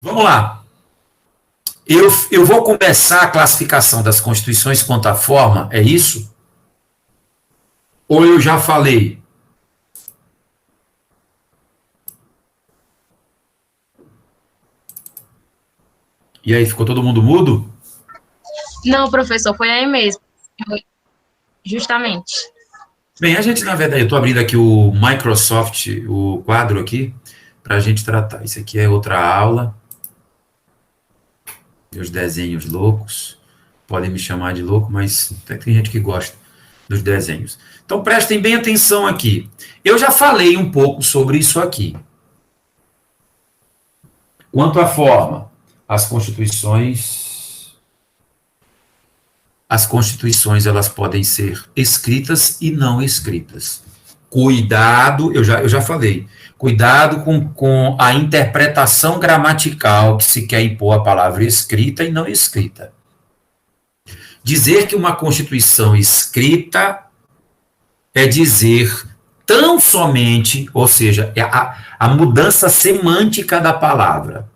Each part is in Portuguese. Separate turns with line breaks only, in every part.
Vamos lá. Eu vou começar a classificação das constituições quanto à forma, é isso? Ou eu já falei? E aí, ficou todo mundo mudo?
Não, professor, foi aí mesmo. Justamente.
Bem, a gente, na verdade, eu estou abrindo aqui o Microsoft, o quadro aqui, para a gente tratar. Isso aqui é outra aula. Os desenhos loucos. Podem me chamar de louco, mas tem gente que gosta dos desenhos. Então, prestem bem atenção aqui. Eu já falei um pouco sobre isso aqui. Quanto à forma, as constituições elas podem ser escritas e não escritas. Cuidado, eu já falei, cuidado com a interpretação gramatical que se quer impor a palavra escrita e não escrita. Dizer que uma constituição escrita é dizer tão somente, ou seja, é a mudança semântica da palavra.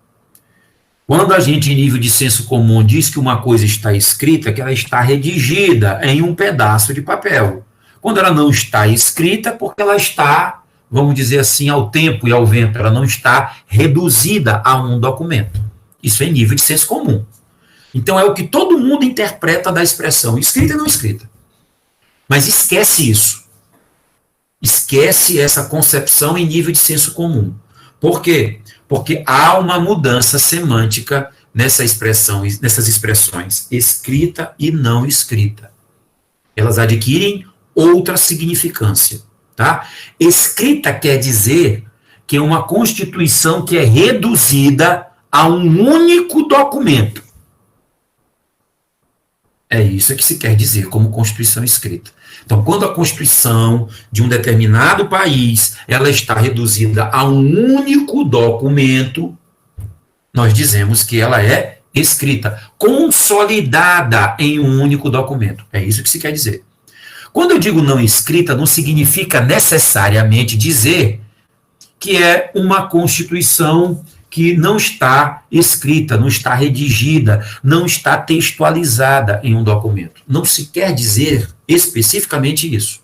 Quando a gente, em nível de senso comum, diz que uma coisa está escrita, é que ela está redigida em um pedaço de papel. Quando ela não está escrita, é porque ela está, vamos dizer assim, ao tempo e ao vento, ela não está reduzida a um documento. Isso é em nível de senso comum. Então, é o que todo mundo interpreta da expressão escrita e não escrita. Mas esquece isso. Esquece essa concepção em nível de senso comum. Por quê? Porque há uma mudança semântica nessas expressões escrita e não escrita. Elas adquirem outra significância. Tá? Escrita quer dizer que é uma constituição que é reduzida a um único documento. É isso que se quer dizer como Constituição escrita. Então, quando a Constituição de um determinado país ela está reduzida a um único documento, nós dizemos que ela é escrita, consolidada em um único documento. É isso que se quer dizer. Quando eu digo não escrita, não significa necessariamente dizer que é uma Constituição que não está escrita, não está redigida, não está textualizada em um documento. Não se quer dizer especificamente isso.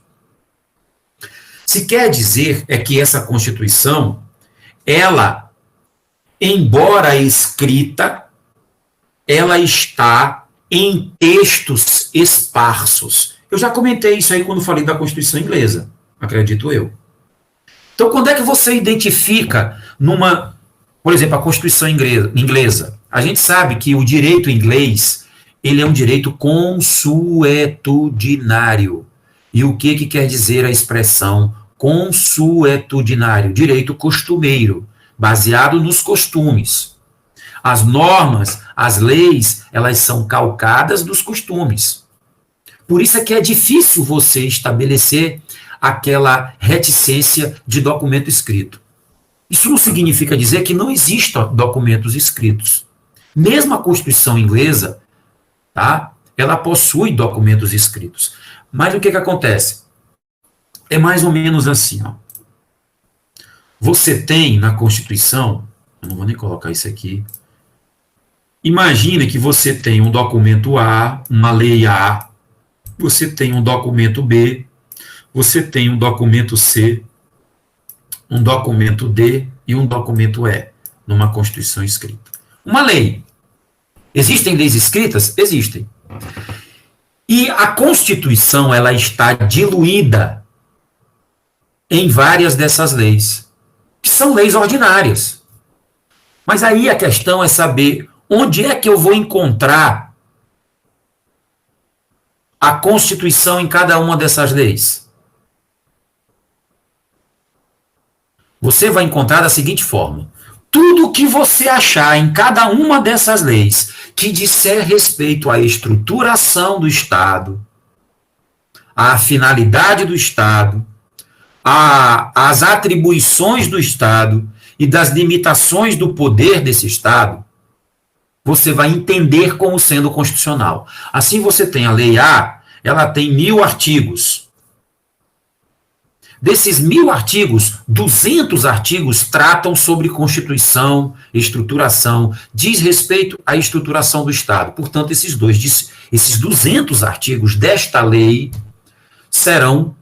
Se quer dizer é que essa Constituição, ela, embora escrita, ela está em textos esparsos. Eu já comentei isso aí quando falei da Constituição inglesa, acredito eu. Então, quando é que você identifica por exemplo, a Constituição inglesa? A gente sabe que o direito inglês, ele é um direito consuetudinário. E o que quer dizer a expressão consuetudinário? Direito costumeiro, baseado nos costumes. As normas, as leis, elas são calcadas dos costumes. Por isso é que é difícil você estabelecer aquela reticência de documento escrito. Isso não significa dizer que não existam documentos escritos. Mesmo a Constituição inglesa, tá, ela possui documentos escritos. Mas o que acontece? É mais ou menos assim. Ó. Você tem na Constituição, eu não vou nem colocar isso aqui, imagine que você tem um documento A, uma lei A, você tem um documento B, você tem um documento C, um documento D e um documento E, numa Constituição escrita. Uma lei. Existem leis escritas? Existem. E a Constituição, ela está diluída em várias dessas leis, que são leis ordinárias. Mas aí a questão é saber onde é que eu vou encontrar a Constituição em cada uma dessas leis. Você vai encontrar da seguinte forma: tudo que você achar em cada uma dessas leis que disser respeito à estruturação do Estado, à finalidade do Estado, às atribuições do Estado e das limitações do poder desse Estado, você vai entender como sendo constitucional. Assim você tem a Lei A, ela tem 1000 artigos. Desses 1.000 artigos, 200 artigos tratam sobre Constituição, estruturação, diz respeito à estruturação do Estado. Portanto, esses 200 artigos desta lei serão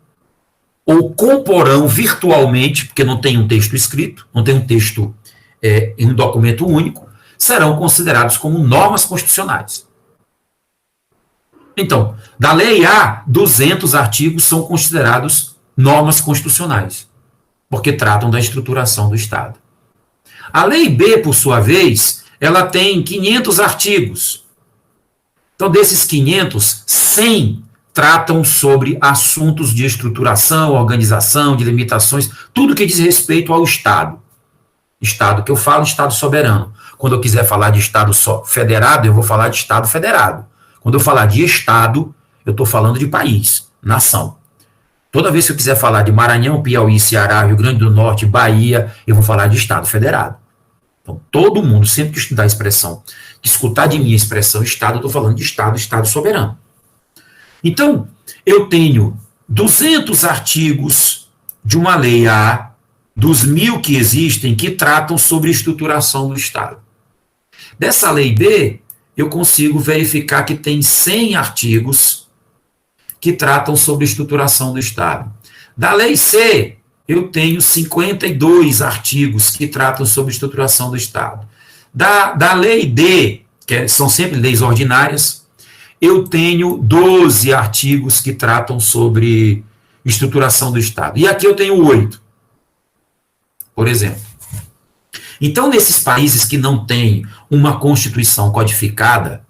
ou comporão virtualmente, porque não tem um texto escrito, não tem um texto em um documento único, serão considerados como normas constitucionais. Então, da lei A, 200 artigos são considerados normas constitucionais, porque tratam da estruturação do Estado. A lei B, por sua vez, ela tem 500 artigos. Então, desses 500, 100 tratam sobre assuntos de estruturação, organização, de limitações, tudo que diz respeito ao Estado. Estado que eu falo, Estado soberano. Quando eu quiser falar de Estado federado, eu vou falar de Estado federado. Quando eu falar de Estado, eu estou falando de país, nação. Toda vez que eu quiser falar de Maranhão, Piauí, Ceará, Rio Grande do Norte, Bahia, eu vou falar de Estado federado. Então, todo mundo, sempre que estudar a expressão, que escutar de mim a expressão Estado, eu estou falando de Estado, Estado soberano. Então, eu tenho 200 artigos de uma lei A, dos 1.000 que existem, que tratam sobre estruturação do Estado. Dessa lei B, eu consigo verificar que tem 100 artigos que tratam sobre estruturação do Estado. Da lei C, eu tenho 52 artigos que tratam sobre estruturação do Estado. Da lei D, são sempre leis ordinárias, eu tenho 12 artigos que tratam sobre estruturação do Estado. E aqui eu tenho 8, por exemplo. Então, nesses países que não têm uma Constituição codificada,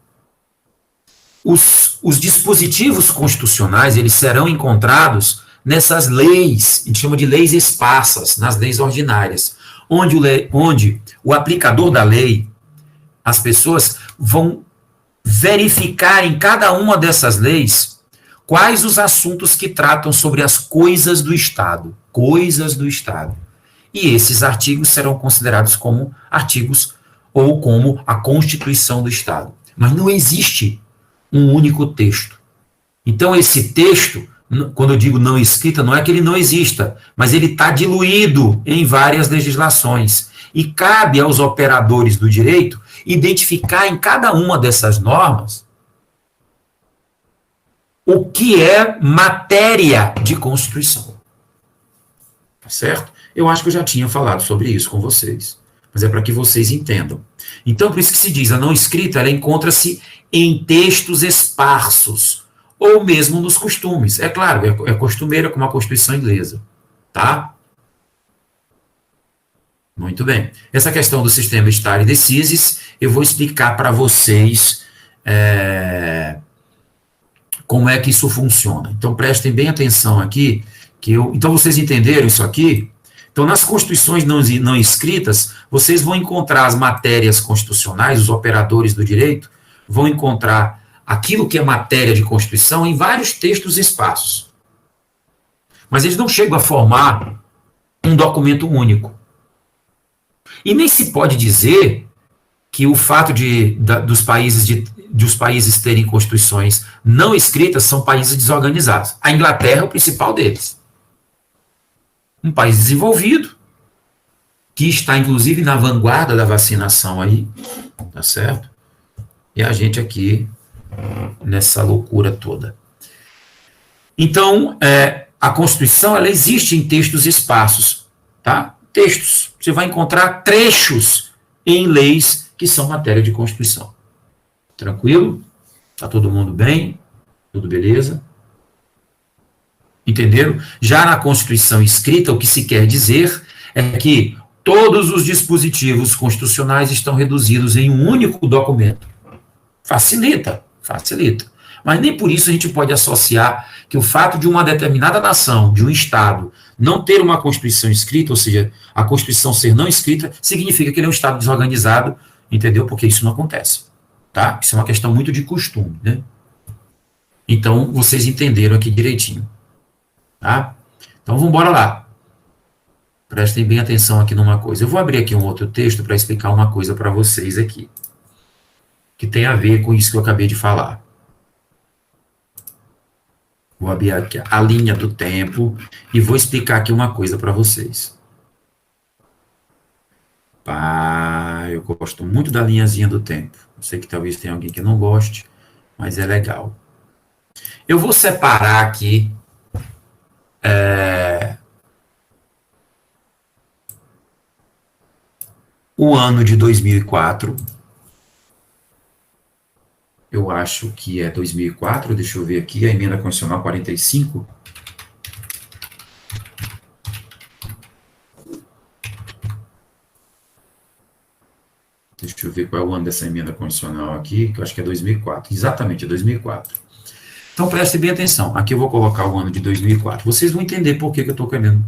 os dispositivos constitucionais, eles serão encontrados nessas leis, a gente chama de leis esparsas, nas leis ordinárias, onde o aplicador da lei, as pessoas vão verificar em cada uma dessas leis quais os assuntos que tratam sobre as coisas do Estado, E esses artigos serão considerados como artigos ou como a Constituição do Estado. Mas não existe um único texto. Então, esse texto, quando eu digo não escrita, não é que ele não exista, mas ele está diluído em várias legislações. E cabe aos operadores do direito identificar em cada uma dessas normas o que é matéria de Constituição. Tá certo? Eu acho que eu já tinha falado sobre isso com vocês, mas é para que vocês entendam. Então, por isso que se diz, a não escrita, ela encontra-se em textos esparsos, ou mesmo nos costumes. É claro, é costumeira como a Constituição inglesa. Tá? Muito bem. Essa questão do sistema stare decisis, eu vou explicar para vocês como é que isso funciona. Então, prestem bem atenção aqui, então vocês entenderam isso aqui? Então, nas constituições não escritas, vocês vão encontrar as matérias constitucionais, os operadores do direito vão encontrar aquilo que é matéria de Constituição em vários textos esparsos. Mas eles não chegam a formar um documento único. E nem se pode dizer que o fato dos países terem constituições não escritas são países desorganizados. A Inglaterra é o principal deles. Um país desenvolvido, que está, inclusive, na vanguarda da vacinação aí, tá certo? E a gente aqui, nessa loucura toda. Então, a Constituição, ela existe em textos esparsos, tá? Textos. Você vai encontrar trechos em leis que são matéria de Constituição. Tranquilo? Tá todo mundo bem? Tudo beleza? Entenderam? Já na Constituição escrita, o que se quer dizer é que todos os dispositivos constitucionais estão reduzidos em um único documento. Facilita. Mas nem por isso a gente pode associar que o fato de uma determinada nação, de um Estado, não ter uma Constituição escrita, ou seja, a Constituição ser não escrita, significa que ele é um Estado desorganizado, entendeu? Porque isso não acontece. Tá? Isso é uma questão muito de costume, né? Então, vocês entenderam aqui direitinho. Tá? Então, vamos embora lá. Prestem bem atenção aqui numa coisa. Eu vou abrir aqui um outro texto para explicar uma coisa para vocês aqui, que tem a ver com isso que eu acabei de falar. Vou abrir aqui a linha do tempo e vou explicar aqui uma coisa para vocês. Eu gosto muito da linhazinha do tempo. Eu sei que talvez tenha alguém que não goste, mas é legal. Eu vou separar aqui o ano de 2004. Eu acho que é 2004, deixa eu ver aqui, a emenda constitucional 45. Deixa eu ver qual é o ano dessa emenda constitucional aqui, que eu acho que é 2004. Exatamente, é 2004. Então, preste bem atenção. Aqui eu vou colocar o ano de 2004. Vocês vão entender por que eu estou querendo,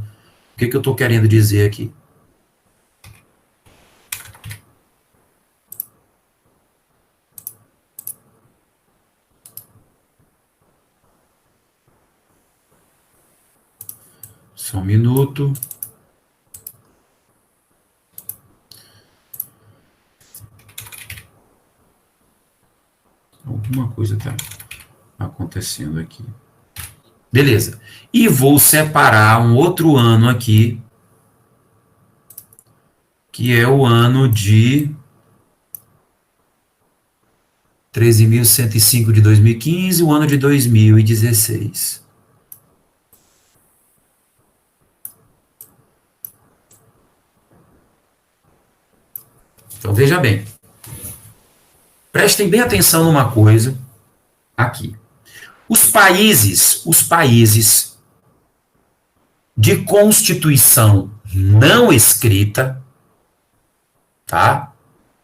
o que eu estou querendo dizer aqui. Só um minuto. Alguma coisa está acontecendo aqui. Beleza. E vou separar um outro ano aqui, que é o ano de 13.105 de 2015, o ano de 2016. Então, veja bem. Prestem bem atenção numa coisa aqui. Os países de constituição não escrita, tá?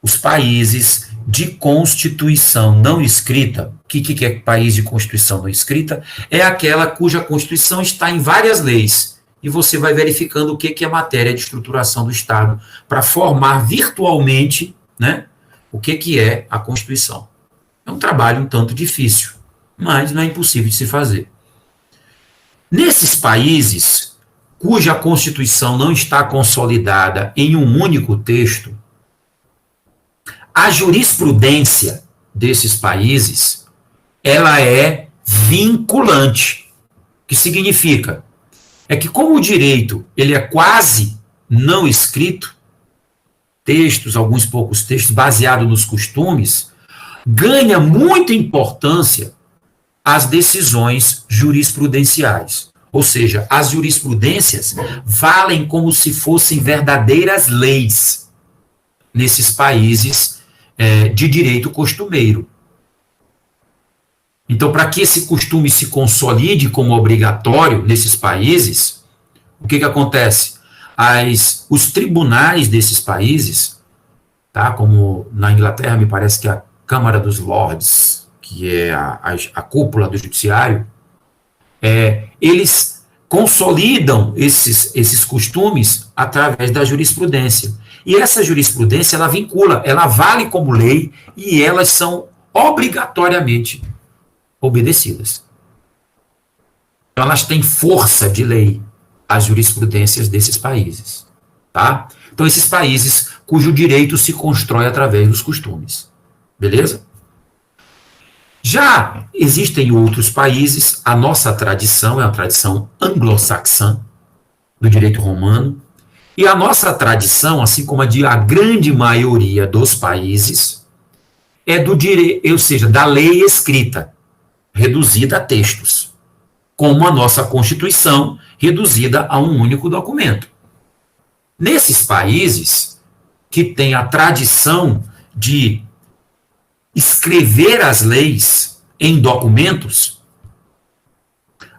Os países de constituição não escrita, o que é país de constituição não escrita? É aquela cuja constituição está em várias leis, e você vai verificando o que é matéria de estruturação do Estado, para formar virtualmente, né, o que é a Constituição. É um trabalho um tanto difícil, mas não é impossível de se fazer. Nesses países cuja Constituição não está consolidada em um único texto, a jurisprudência desses países, ela é vinculante. O que significa? É que como o direito ele é quase não escrito, textos, alguns poucos textos, baseado nos costumes, ganha muita importância as decisões jurisprudenciais. Ou seja, as jurisprudências valem como se fossem verdadeiras leis nesses países de direito costumeiro. Então, para que esse costume se consolide como obrigatório nesses países, o que acontece? Os tribunais desses países, tá, como na Inglaterra, me parece que a Câmara dos Lords, que é a cúpula do judiciário, eles consolidam esses costumes através da jurisprudência. E essa jurisprudência, ela vincula, ela vale como lei e elas são obrigatoriamente obedecidas. Então, elas têm força de lei, as jurisprudências desses países. Tá? Então, esses países cujo direito se constrói através dos costumes. Beleza? Já existem outros países, a nossa tradição é a tradição anglo-saxã, do direito romano, e a nossa tradição, assim como a de a grande maioria dos países, é do direito, ou seja, da lei escrita, reduzida a textos, como a nossa Constituição, reduzida a um único documento. Nesses países que têm a tradição de escrever as leis em documentos,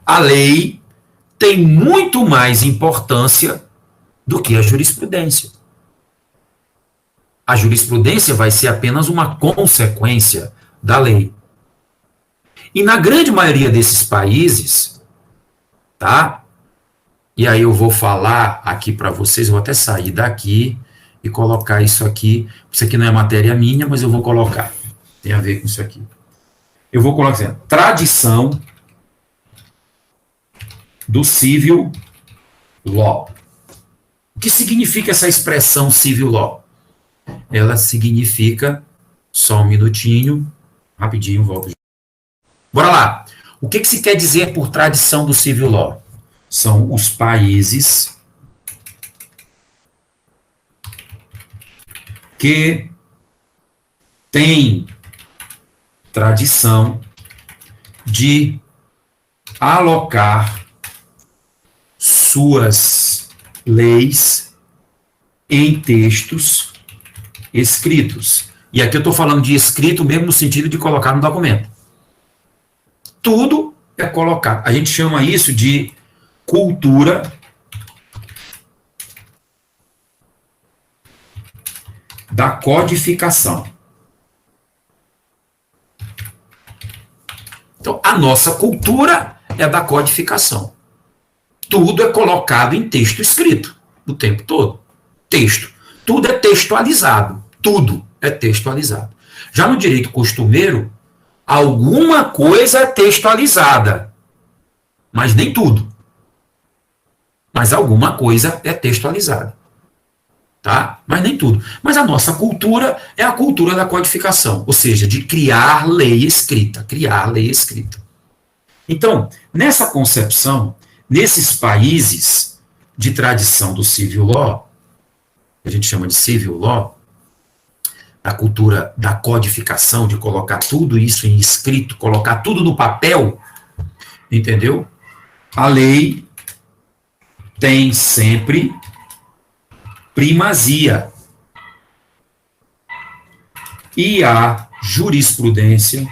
a lei tem muito mais importância do que a jurisprudência. A jurisprudência vai ser apenas uma consequência da lei. E na grande maioria desses países, tá? E aí eu vou falar aqui para vocês, vou até sair daqui e colocar isso aqui. Isso aqui não é matéria minha, mas eu vou colocar. Tem a ver com isso aqui. Eu vou colocar assim, tradição do civil law. O que significa essa expressão civil law? Ela significa, só um minutinho, rapidinho, volto. Bora lá. O que se quer dizer por tradição do civil law? São os países que têm tradição de alocar suas leis em textos escritos. E aqui eu estou falando de escrito mesmo no sentido de colocar no documento. Tudo é colocado. A gente chama isso de cultura da codificação. Então, a nossa cultura é da codificação. Tudo é colocado em texto escrito, o tempo todo. Texto. Tudo é textualizado. Tudo é textualizado. Já no direito costumeiro, alguma coisa é textualizada, mas nem tudo. Mas alguma coisa é textualizada. Tá? Mas nem tudo. Mas a nossa cultura é a cultura da codificação, ou seja, de criar lei escrita. Criar lei escrita. Então, nessa concepção, nesses países de tradição do civil law, que a gente chama de civil law, a cultura da codificação, de colocar tudo isso em escrito, colocar tudo no papel, entendeu? A lei tem sempre primazia. E a jurisprudência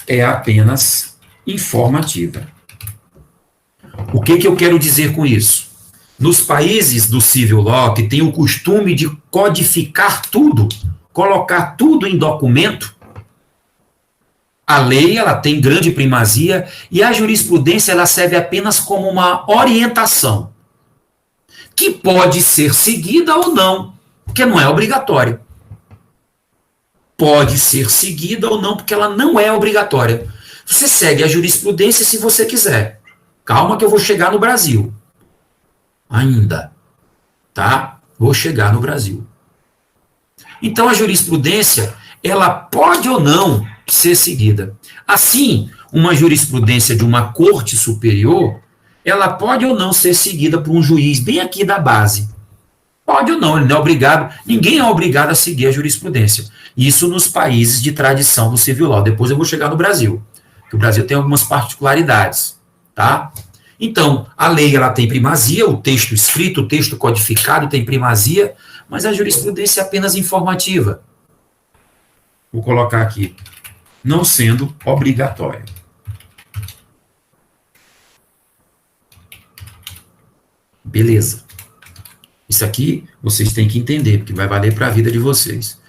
é apenas informativa. O que eu quero dizer com isso? Nos países do civil law, que tem o costume de codificar tudo, colocar tudo em documento, a lei ela tem grande primazia e a jurisprudência ela serve apenas como uma orientação, que pode ser seguida ou não, porque não é obrigatória. Pode ser seguida ou não, porque ela não é obrigatória. Você segue a jurisprudência se você quiser. Calma que eu vou chegar no Brasil. Ainda. Tá? Vou chegar no Brasil. Então, a jurisprudência, ela pode ou não ser seguida. Assim, uma jurisprudência de uma corte superior, ela pode ou não ser seguida por um juiz bem aqui da base. Pode ou não, ele não é obrigado, ninguém é obrigado a seguir a jurisprudência. Isso nos países de tradição do civil law. Depois eu vou chegar no Brasil, porque o Brasil tem algumas particularidades, tá? Então, a lei ela tem primazia, o texto escrito, o texto codificado tem primazia, mas a jurisprudência é apenas informativa. Vou colocar aqui, não sendo obrigatória. Beleza. Isso aqui vocês têm que entender, porque vai valer para a vida de vocês.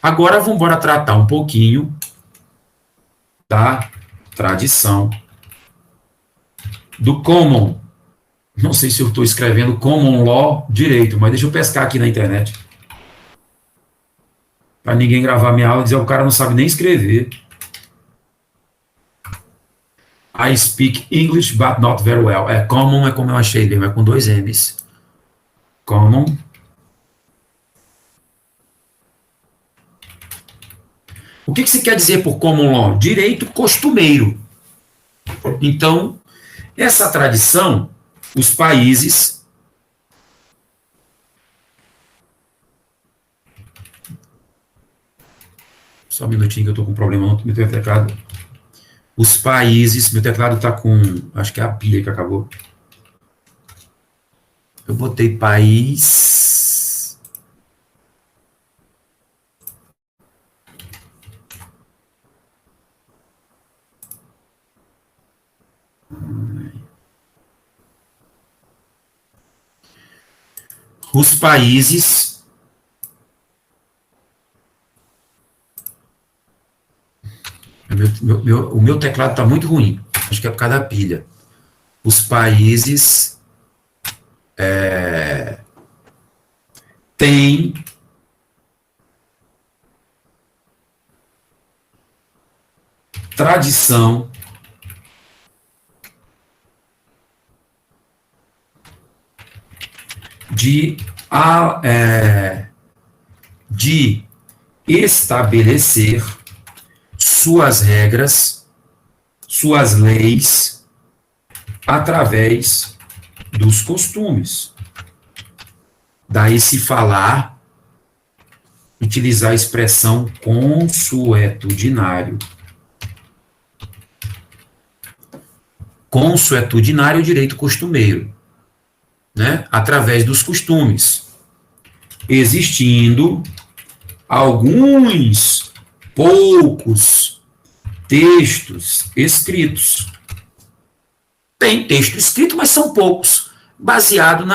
Agora vamos embora tratar um pouquinho da tradição do common. Não sei se eu estou escrevendo common law direito, mas deixa eu pescar aqui na internet. Para ninguém gravar minha aula e dizer o cara não sabe nem escrever. I speak English, but not very well. Common é como eu achei mesmo, é com 2 M's. Common. O que se quer dizer por common law? Direito costumeiro. Então, essa tradição, os países só um minutinho que eu estou com um problema no meu teclado. Os países, meu teclado está com, acho que é a pilha que acabou. Eu botei país. Os países o meu teclado está muito ruim. Acho que é por causa da pilha. Os países têm tradição de estabelecer suas regras, suas leis, através dos costumes. Daí se falar, utilizar a expressão consuetudinário. Consuetudinário é o direito costumeiro, né? Através dos costumes, existindo alguns poucos textos escritos. Tem texto escrito, mas são poucos, baseado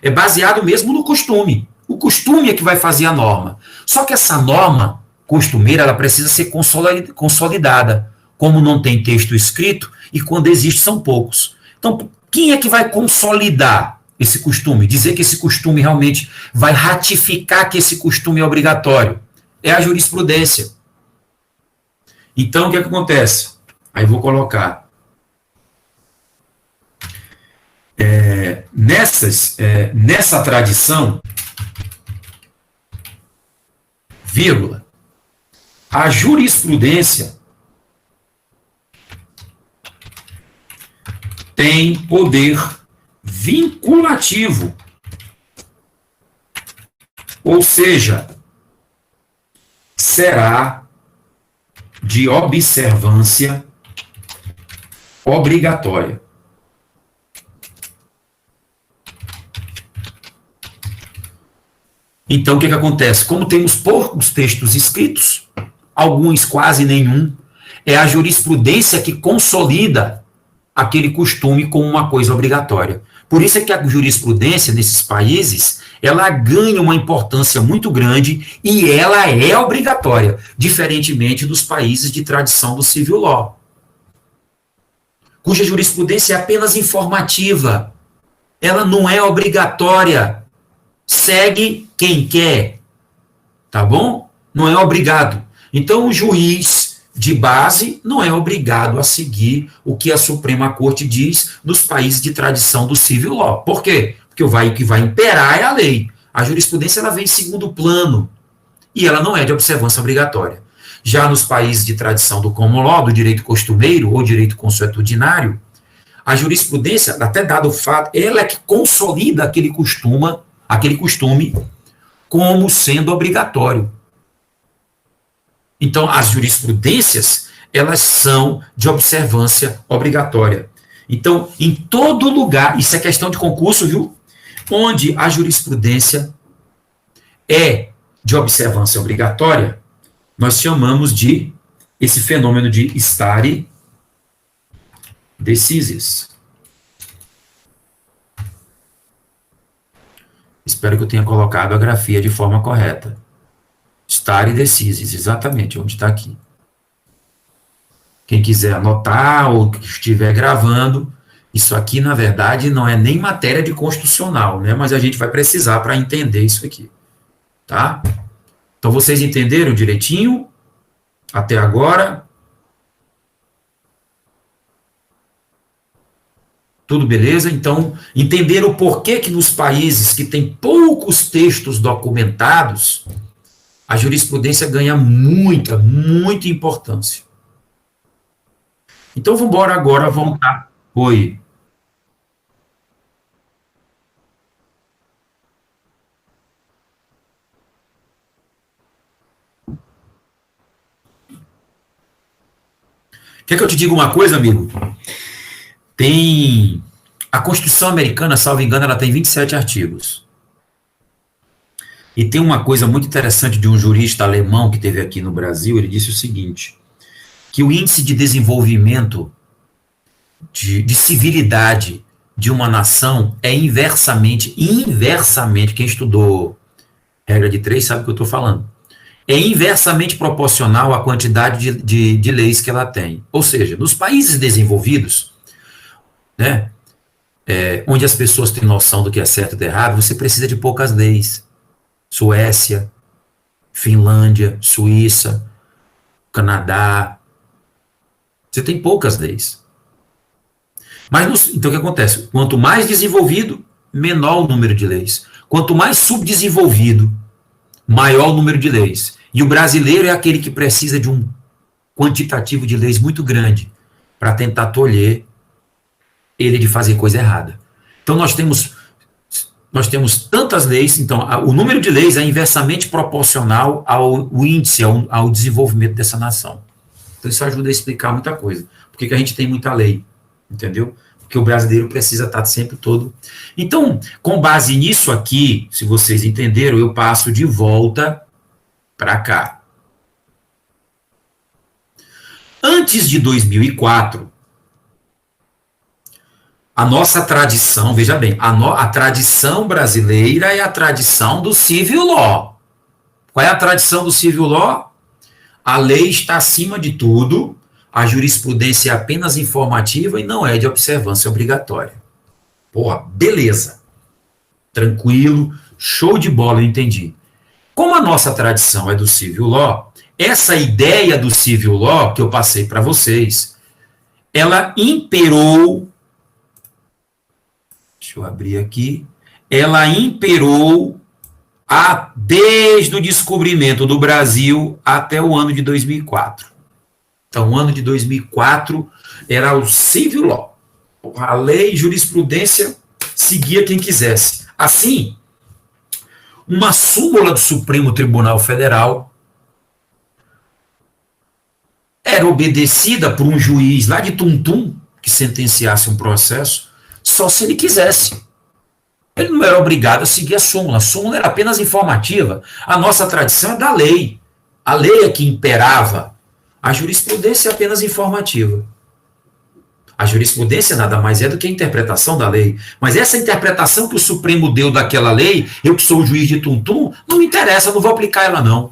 é baseado mesmo no costume. O costume é que vai fazer a norma. Só que essa norma costumeira, ela precisa ser consolidada. Como não tem texto escrito, e quando existe são poucos. Então, quem é que vai consolidar esse costume? Dizer que esse costume realmente vai ratificar que esse costume é obrigatório? É a jurisprudência. Então, o que acontece? Aí vou colocar. Nessa tradição, vírgula, a jurisprudência tem poder vinculativo, ou seja, será de observância obrigatória. Então, o que acontece? Como temos poucos textos escritos, alguns quase nenhum, é a jurisprudência que consolida aquele costume como uma coisa obrigatória. Por isso é que a jurisprudência nesses países, ela ganha uma importância muito grande e ela é obrigatória, diferentemente dos países de tradição do civil law, cuja jurisprudência é apenas informativa, ela não é obrigatória, segue quem quer, tá bom? Não é obrigado. Então, o juiz de base não é obrigado a seguir o que a Suprema Corte diz nos países de tradição do civil law. Por quê? Porque o que vai imperar é a lei. A jurisprudência ela vem em segundo plano e ela não é de observância obrigatória. Já nos países de tradição do common law, do direito costumeiro ou direito consuetudinário, a jurisprudência, até dado o fato, ela é que consolida aquele costume como sendo obrigatório. Então, as jurisprudências, elas são de observância obrigatória. Então, em todo lugar, isso é questão de concurso, viu? Onde a jurisprudência é de observância obrigatória, nós chamamos de esse fenômeno de stare decisis. Espero que eu tenha colocado a grafia de forma correta. Stare decisis, exatamente, onde está aqui. Quem quiser anotar ou que estiver gravando, isso aqui, na verdade, não é nem matéria de constitucional, né? Mas a gente vai precisar para entender isso aqui. Tá? Então, vocês entenderam direitinho? Até agora? Tudo beleza? Então, entenderam o porquê que nos países que têm poucos textos documentados, a jurisprudência ganha muita importância. Então, vamos embora agora voltar. Oi. Quer que eu te diga uma coisa, amigo? Tem a Constituição americana, salvo engano, ela tem 27 artigos. E tem uma coisa muito interessante de um jurista alemão que teve aqui no Brasil, ele disse o seguinte, que o índice de desenvolvimento de civilidade de uma nação é inversamente, quem estudou regra de 3 sabe o que eu estou falando, é inversamente proporcional à quantidade de leis que ela tem. Ou seja, nos países desenvolvidos, né, onde as pessoas têm noção do que é certo e do errado, você precisa de poucas leis. Suécia, Finlândia, Suíça, Canadá. Você tem poucas leis. Mas, então, o que acontece? Quanto mais desenvolvido, menor o número de leis. Quanto mais subdesenvolvido, maior o número de leis. E o brasileiro é aquele que precisa de um quantitativo de leis muito grande para tentar tolher ele de fazer coisa errada. Então, nós temos tantas leis, então, o número de leis é inversamente proporcional ao índice, ao desenvolvimento dessa nação. Então, isso ajuda a explicar muita coisa. Por que a gente tem muita lei, entendeu? Porque o brasileiro precisa estar sempre todo... Então, com base nisso aqui, se vocês entenderam, eu passo de volta para cá. Antes de 2004, a nossa tradição, veja bem, a tradição brasileira é a tradição do civil law. Qual é a tradição do civil law? A lei está acima de tudo, a jurisprudência é apenas informativa e não é de observância obrigatória. Porra, beleza. Tranquilo, show de bola, eu entendi. Como a nossa tradição é do civil law, essa ideia do civil law que eu passei para vocês, ela imperou... Deixa eu abrir aqui. Ela imperou desde o descobrimento do Brasil até o ano de 2004. Então, o ano de 2004 era o civil law. A lei e jurisprudência seguia quem quisesse. Assim, uma súmula do Supremo Tribunal Federal era obedecida por um juiz lá de Tum-Tum, que sentenciasse um processo, só se ele quisesse. Ele não era obrigado a seguir a súmula. A súmula era apenas informativa. A nossa tradição é da lei. A lei é que imperava. A jurisprudência é apenas informativa. A jurisprudência nada mais é do que a interpretação da lei. Mas essa interpretação que o Supremo deu daquela lei, eu que sou o juiz de Tum-Tum, não me interessa, não vou aplicar ela não.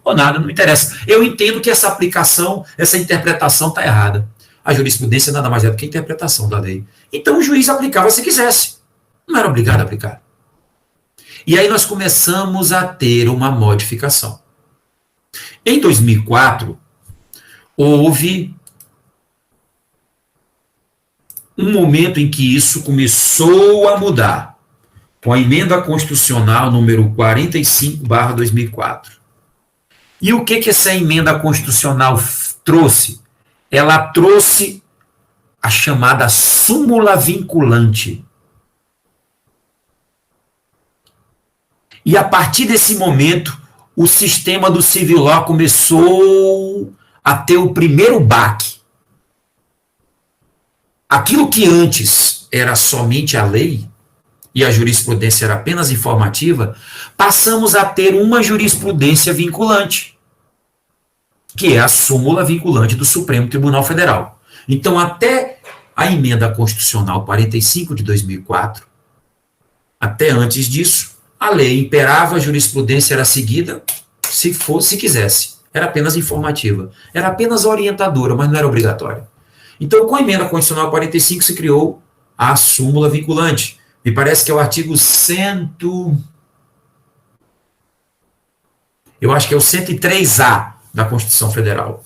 Ou nada, não me interessa. Eu entendo que essa aplicação, essa interpretação está errada. A jurisprudência nada mais é do que a interpretação da lei. Então o juiz aplicava se quisesse. Não era obrigado a aplicar. E aí nós começamos a ter uma modificação. Em 2004, houve um momento em que isso começou a mudar, com a emenda constitucional número 45/2004. E o que essa emenda constitucional trouxe? Ela trouxe a chamada súmula vinculante. E a partir desse momento, o sistema do civil law começou a ter o primeiro baque. Aquilo que antes era somente a lei, e a jurisprudência era apenas informativa, passamos a ter uma jurisprudência vinculante, que é a súmula vinculante do Supremo Tribunal Federal. Então, até a emenda constitucional 45 de 2004, até antes disso, a lei imperava, a jurisprudência era seguida, se quisesse. Era apenas informativa. Era apenas orientadora, mas não era obrigatória. Então, com a emenda constitucional 45, se criou a súmula vinculante. Me parece que é o artigo 100... Eu acho que é o 103A da Constituição Federal.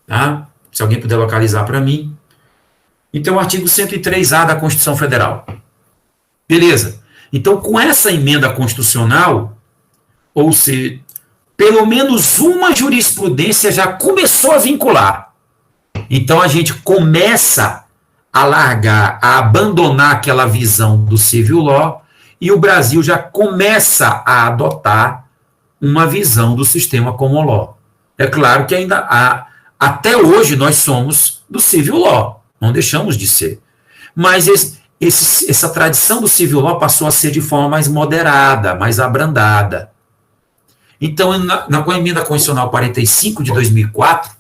Tá? Se alguém puder localizar para mim. Então, o artigo 103A da Constituição Federal. Beleza. Então, com essa emenda constitucional, ou seja, pelo menos uma jurisprudência já começou a vincular. Então, a gente começa a largar, a abandonar aquela visão do civil law, e o Brasil já começa a adotar uma visão do sistema common law. É claro que ainda até hoje nós somos do civil law, não deixamos de ser. Mas essa tradição do civil law passou a ser de forma mais moderada, mais abrandada. Então, com a emenda constitucional 45 de 2004,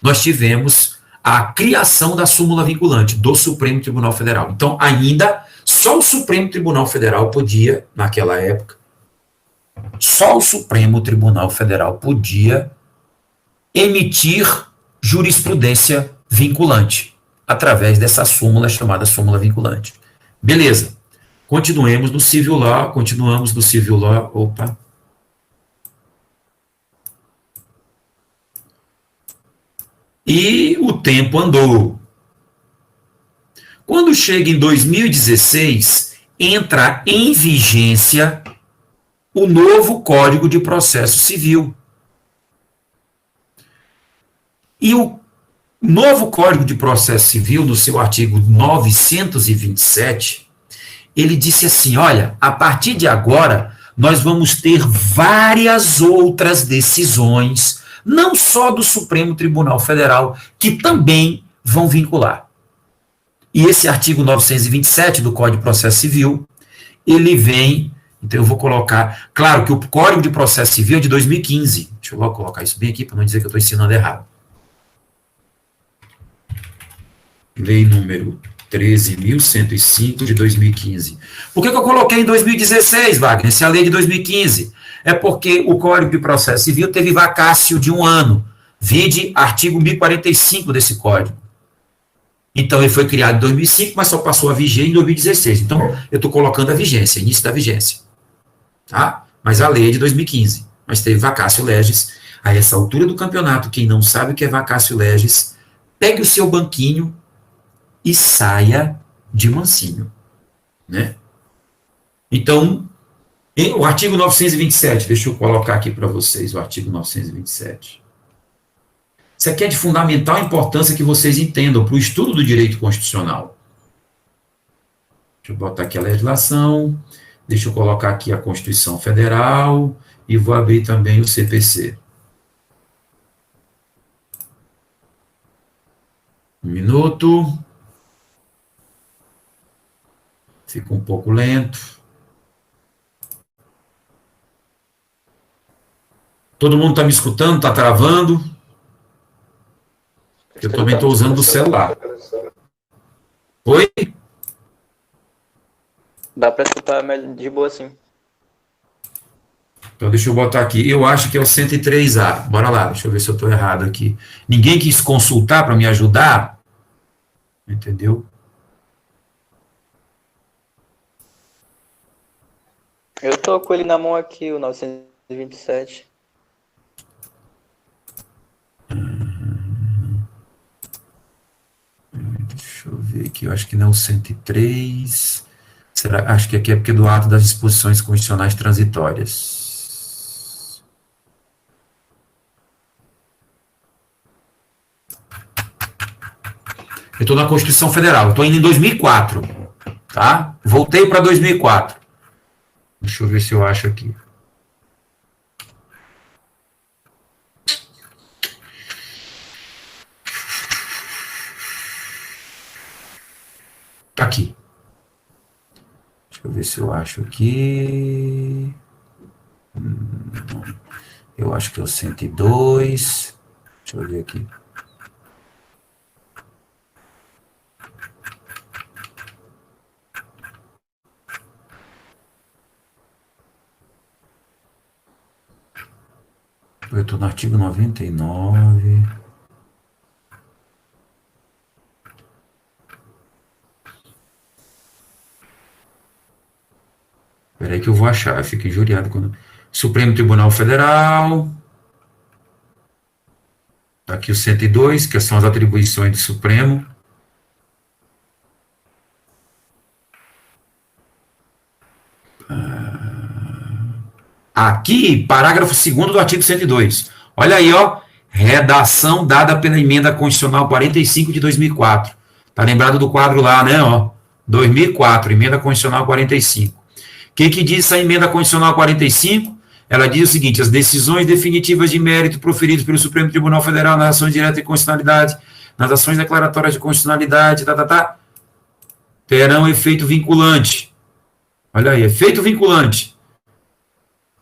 nós tivemos a criação da súmula vinculante do Supremo Tribunal Federal. Então, ainda, só o Supremo Tribunal Federal podia, naquela época, só o Supremo Tribunal Federal podia emitir jurisprudência vinculante, através dessa súmula chamada súmula vinculante. Beleza. Continuamos no civil law, opa. E o tempo andou. Quando chega em 2016, entra em vigência o novo Código de Processo Civil. E o novo Código de Processo Civil, no seu artigo 927, ele disse assim, olha, a partir de agora, nós vamos ter várias outras decisões, não só do Supremo Tribunal Federal, que também vão vincular. E esse artigo 927 do Código de Processo Civil, ele vem, então eu vou colocar, claro que o Código de Processo Civil é de 2015, deixa eu logo colocar isso bem aqui para não dizer que eu estou ensinando errado. Lei número 13.105 de 2015. Por que eu coloquei em 2016, Wagner, se é a lei de 2015? É porque o Código de Processo Civil teve vacácio de 1 ano, vide artigo 1045 desse Código. Então, ele foi criado em 2005, mas só passou a viger em 2016. Então, eu estou colocando a vigência, início da vigência. Tá? Mas a lei é de 2015. Mas teve vacácio legis. A essa altura do campeonato, quem não sabe o que é vacácio legis, pegue o seu banquinho e saia de mansinho. Né? Então, o artigo 927, deixa eu colocar aqui para vocês o artigo 927. Isso aqui é de fundamental importância que vocês entendam para o estudo do direito constitucional. Deixa eu botar aqui a legislação, deixa eu colocar aqui a Constituição Federal e vou abrir também o CPC. Um minuto. Fica um pouco lento. Todo mundo está me escutando? Está travando? Eu também estou usando o celular. Oi?
Dá para escutar de boa, sim.
Então, deixa eu botar aqui. Eu acho que é o 103A. Bora lá, deixa eu ver se eu estou errado aqui. Ninguém quis consultar para me ajudar? Entendeu?
Eu tô com ele na mão aqui, o 927.
Deixa eu ver aqui, eu acho que não é o 103. Será? Acho que aqui é porque é do ato das disposições constitucionais transitórias. Eu estou na Constituição Federal, eu estou indo em 2004, tá? Voltei para 2004. Deixa eu ver se eu acho aqui. Aqui. Deixa eu ver se eu acho aqui. Eu acho que é o 102. Deixa eu ver aqui. Eu estou no artigo 99. Espera aí que eu vou achar, eu fico injuriado quando... Supremo Tribunal Federal. Aqui o 102, que são as atribuições do Supremo. Aqui, parágrafo 2º do artigo 102. Olha aí, ó. Redação dada pela emenda constitucional 45 de 2004. Tá lembrado do quadro lá, né, ó? 2004, emenda constitucional 45. O que diz essa emenda constitucional 45? Ela diz o seguinte: as decisões definitivas de mérito proferidas pelo Supremo Tribunal Federal nas ações diretas de constitucionalidade, nas ações declaratórias de constitucionalidade, terão efeito vinculante. Olha aí, efeito vinculante.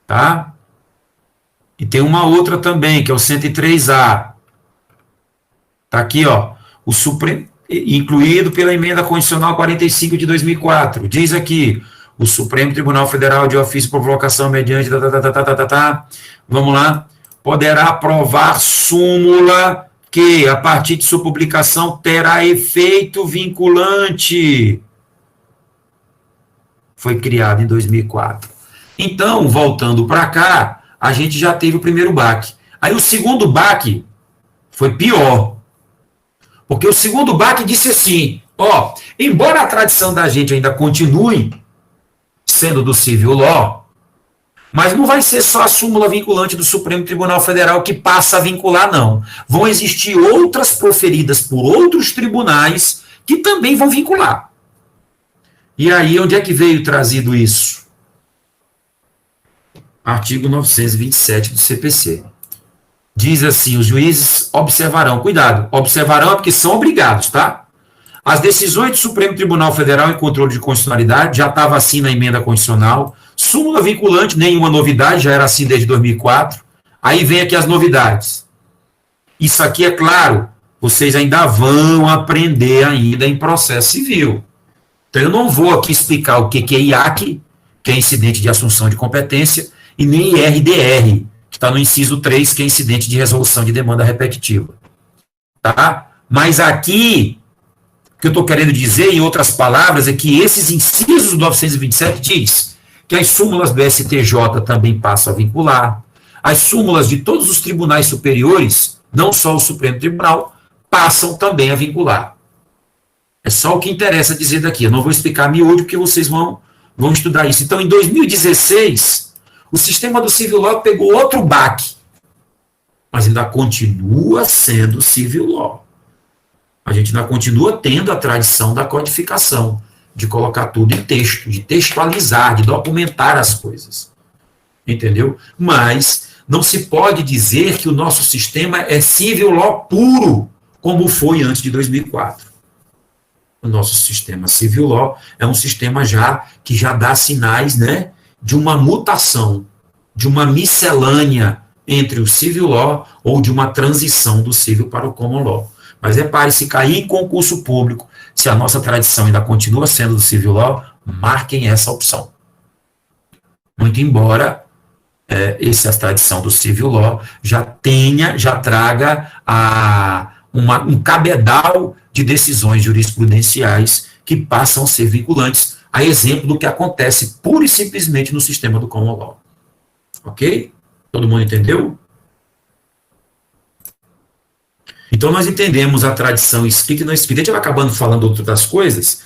Tá? E tem uma outra também, que é o 103A. Tá aqui, ó. O Supremo, incluído pela emenda constitucional 45 de 2004. Diz aqui: o Supremo Tribunal Federal, de ofício por provocação mediante... Vamos lá. Poderá aprovar súmula que, a partir de sua publicação, terá efeito vinculante. Foi criado em 2004. Então, voltando para cá, a gente já teve o primeiro baque. Aí o segundo baque foi pior. Porque o segundo baque disse assim, ó, embora a tradição da gente ainda continue sendo do civil law, Mas não vai ser só a súmula vinculante do Supremo Tribunal Federal que passa a vincular, não. Vão existir outras proferidas por outros tribunais que também vão vincular. E aí, onde é que veio trazido isso? Artigo 927 do CPC. Diz assim, os juízes observarão, cuidado, observarão é porque são obrigados, tá? As decisões do Supremo Tribunal Federal em controle de constitucionalidade, já estava assim na emenda constitucional, súmula vinculante, nenhuma novidade, já era assim desde 2004, aí vem aqui as novidades. Isso aqui, é claro, vocês ainda vão aprender ainda em processo civil. Então, eu não vou aqui explicar o que é IAC, que é incidente de assunção de competência, e nem IRDR, que está no inciso 3, que é incidente de resolução de demanda repetitiva. Tá? Mas aqui, o que eu estou querendo dizer, em outras palavras, é que esses incisos do 927 diz que as súmulas do STJ também passam a vincular, as súmulas de todos os tribunais superiores, não só o Supremo Tribunal, passam também a vincular. É só o que interessa dizer daqui. Eu não vou explicar miúdo, porque vocês vão estudar isso. Então, em 2016, o sistema do civil law pegou outro baque, mas ainda continua sendo civil law. A gente ainda continua tendo a tradição da codificação, de colocar tudo em texto, de textualizar, de documentar as coisas. Entendeu? Mas não se pode dizer que o nosso sistema é civil law puro, como foi antes de 2004. O nosso sistema civil law é um sistema que já dá sinais, né, de uma mutação, de uma miscelânea entre o civil law ou de uma transição do civil para o common law. Mas repare, se cair em concurso público, se a nossa tradição ainda continua sendo do civil law, marquem essa opção. Muito embora essa tradição do civil law já traga um cabedal de decisões jurisprudenciais que passam a ser vinculantes, a exemplo do que acontece pura e simplesmente no sistema do common law. Ok? Todo mundo entendeu? Então, nós entendemos a tradição escrita e não escrita. A gente vai acabando falando outras coisas,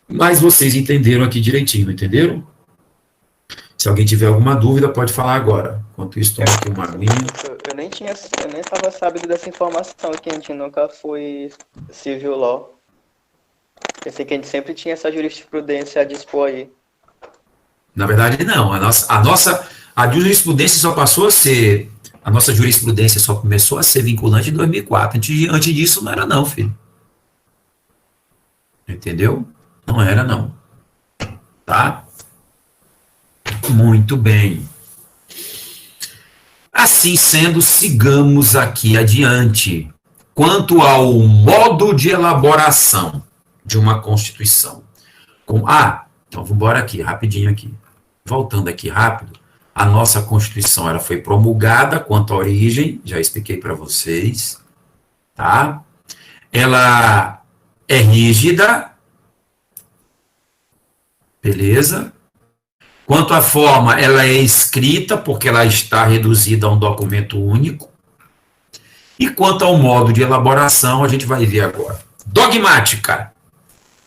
mas vocês entenderam aqui direitinho, entenderam? Se alguém tiver alguma dúvida, pode falar agora. Enquanto isso, toma aqui uma aguinha.
Eu nem estava sabendo dessa informação, que a gente nunca foi civil law. Pensei que a gente sempre tinha essa jurisprudência a dispor aí.
Na verdade, não. A jurisprudência só passou a ser... A nossa jurisprudência só começou a ser vinculante em 2004. Antes disso, não era não, filho. Entendeu? Não era não. Tá? Muito bem. Assim sendo, sigamos aqui adiante. Quanto ao modo de elaboração de uma Constituição. Então vamos embora aqui, rapidinho aqui. Voltando aqui rápido, a nossa Constituição ela foi promulgada quanto à origem, já expliquei para vocês, tá? Ela é rígida, beleza? Quanto à forma, ela é escrita, porque ela está reduzida a um documento único. E quanto ao modo de elaboração, a gente vai ver agora. Dogmática.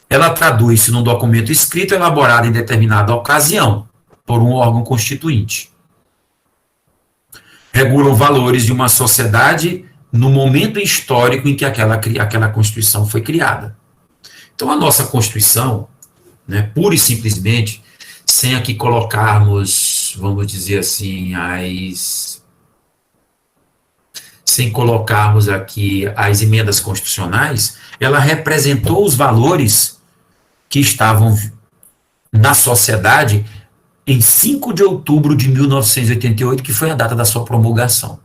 Ela traduz-se num documento escrito elaborado em determinada ocasião, por um órgão constituinte. Regulam valores de uma sociedade no momento histórico em que aquela Constituição foi criada. Então, a nossa Constituição, né, pura e simplesmente, sem aqui colocarmos, vamos dizer assim, sem colocarmos aqui as emendas constitucionais, ela representou os valores que estavam na sociedade em 5 de outubro de 1988, que foi a data da sua promulgação.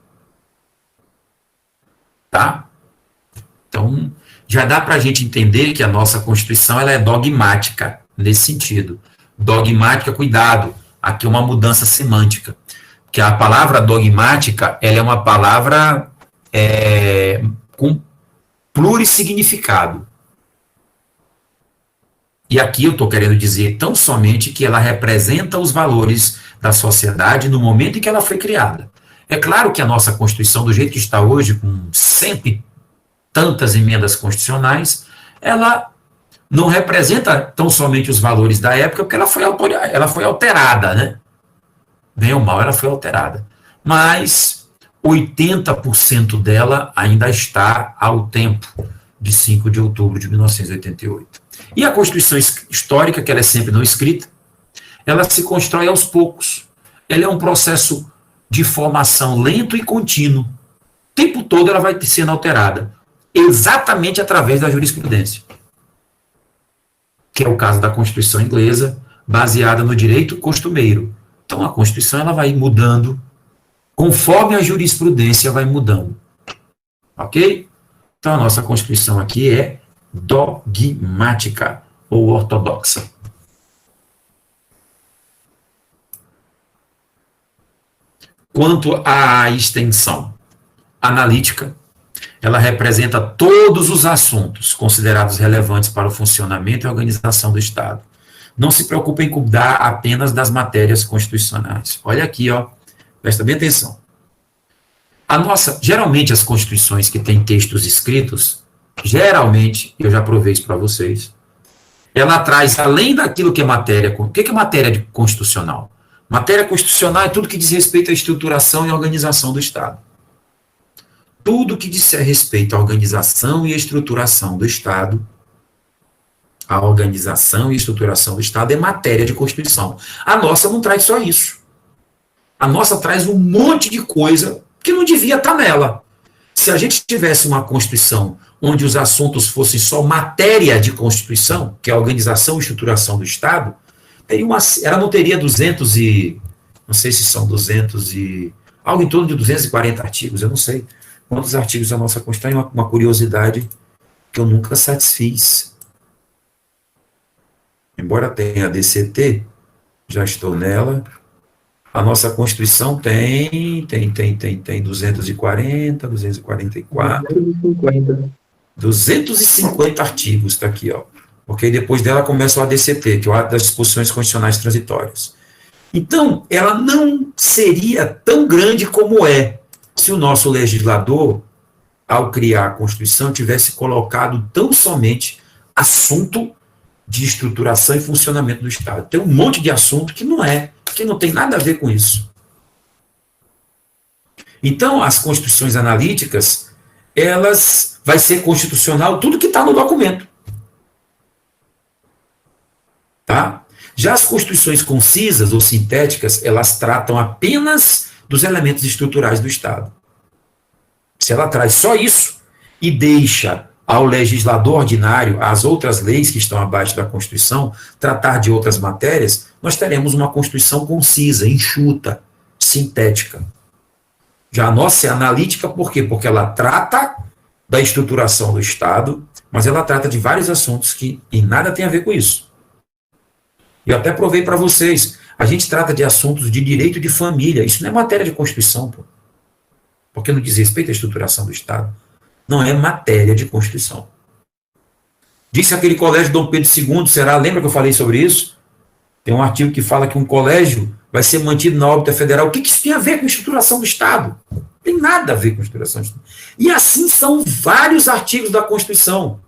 Tá? Então, já dá para a gente entender que a nossa Constituição ela é dogmática, nesse sentido. Dogmática, cuidado, aqui é uma mudança semântica. Porque a palavra dogmática, ela é uma palavra com plurissignificado. E aqui eu estou querendo dizer tão somente que ela representa os valores da sociedade no momento em que ela foi criada. É claro que a nossa Constituição, do jeito que está hoje, com cento e tantas emendas constitucionais, ela não representa tão somente os valores da época, porque ela foi alterada, né? Bem ou mal, ela foi alterada. Mas 80% dela ainda está ao tempo de 5 de outubro de 1988. E a Constituição Histórica, que ela é sempre não escrita, ela se constrói aos poucos. Ela é um processo de formação lento e contínuo. O tempo todo ela vai sendo alterada, exatamente através da jurisprudência, que é o caso da Constituição inglesa, baseada no direito costumeiro. Então, a Constituição ela vai mudando conforme a jurisprudência vai mudando. Ok? Então, a nossa Constituição aqui é dogmática ou ortodoxa. Quanto à extensão analítica, ela representa todos os assuntos considerados relevantes para o funcionamento e organização do Estado. Não se preocupe em cuidar apenas das matérias constitucionais. Olha aqui, ó, presta bem atenção. Geralmente as constituições que têm textos escritos, geralmente, eu já provei isso para vocês, ela traz, além daquilo que é matéria, o que é matéria constitucional? Matéria constitucional é tudo que diz respeito à estruturação e à organização do Estado. Tudo que disser respeito à organização e à estruturação do Estado, a organização e estruturação do Estado é matéria de Constituição. A nossa não traz só isso. A nossa traz um monte de coisa que não devia estar nela. Se a gente tivesse uma Constituição onde os assuntos fossem só matéria de Constituição, que é a organização e estruturação do Estado, ela não teria 200 e... não sei se são 200 e... algo em torno de 240 artigos, eu não sei quantos artigos da nossa Constituição, é uma curiosidade que eu nunca satisfiz. Embora tenha a DCT, já estou nela, a nossa Constituição tem 240, 244, 250 artigos, está aqui, ó. Porque depois dela começa o ADCT, que é o Ato das Disposições Constitucionais Transitórias. Então, ela não seria tão grande como é, se o nosso legislador, ao criar a Constituição, tivesse colocado tão somente assunto de estruturação e funcionamento do Estado. Tem um monte de assunto que não tem nada a ver com isso. Então, as constituições analíticas, elas vai ser constitucional tudo que está no documento. Tá? Já as constituições concisas ou sintéticas, elas tratam apenas dos elementos estruturais do Estado. Se ela traz só isso e deixa ao legislador ordinário, às outras leis que estão abaixo da Constituição, tratar de outras matérias, nós teremos uma Constituição concisa, enxuta, sintética. Já a nossa é analítica, por quê? Porque ela trata da estruturação do Estado, mas ela trata de vários assuntos que em nada tem a ver com isso. Eu até provei para vocês, a gente trata de assuntos de direito de família, isso não é matéria de Constituição, pô, porque não diz respeito à estruturação do Estado. Não é matéria de Constituição. Disse aquele colégio Dom Pedro II, lembra que eu falei sobre isso? Tem um artigo que fala que um colégio vai ser mantido na órbita federal. O que isso tem a ver com a estruturação do Estado? Não tem nada a ver com a estruturação do Estado. E assim são vários artigos da Constituição.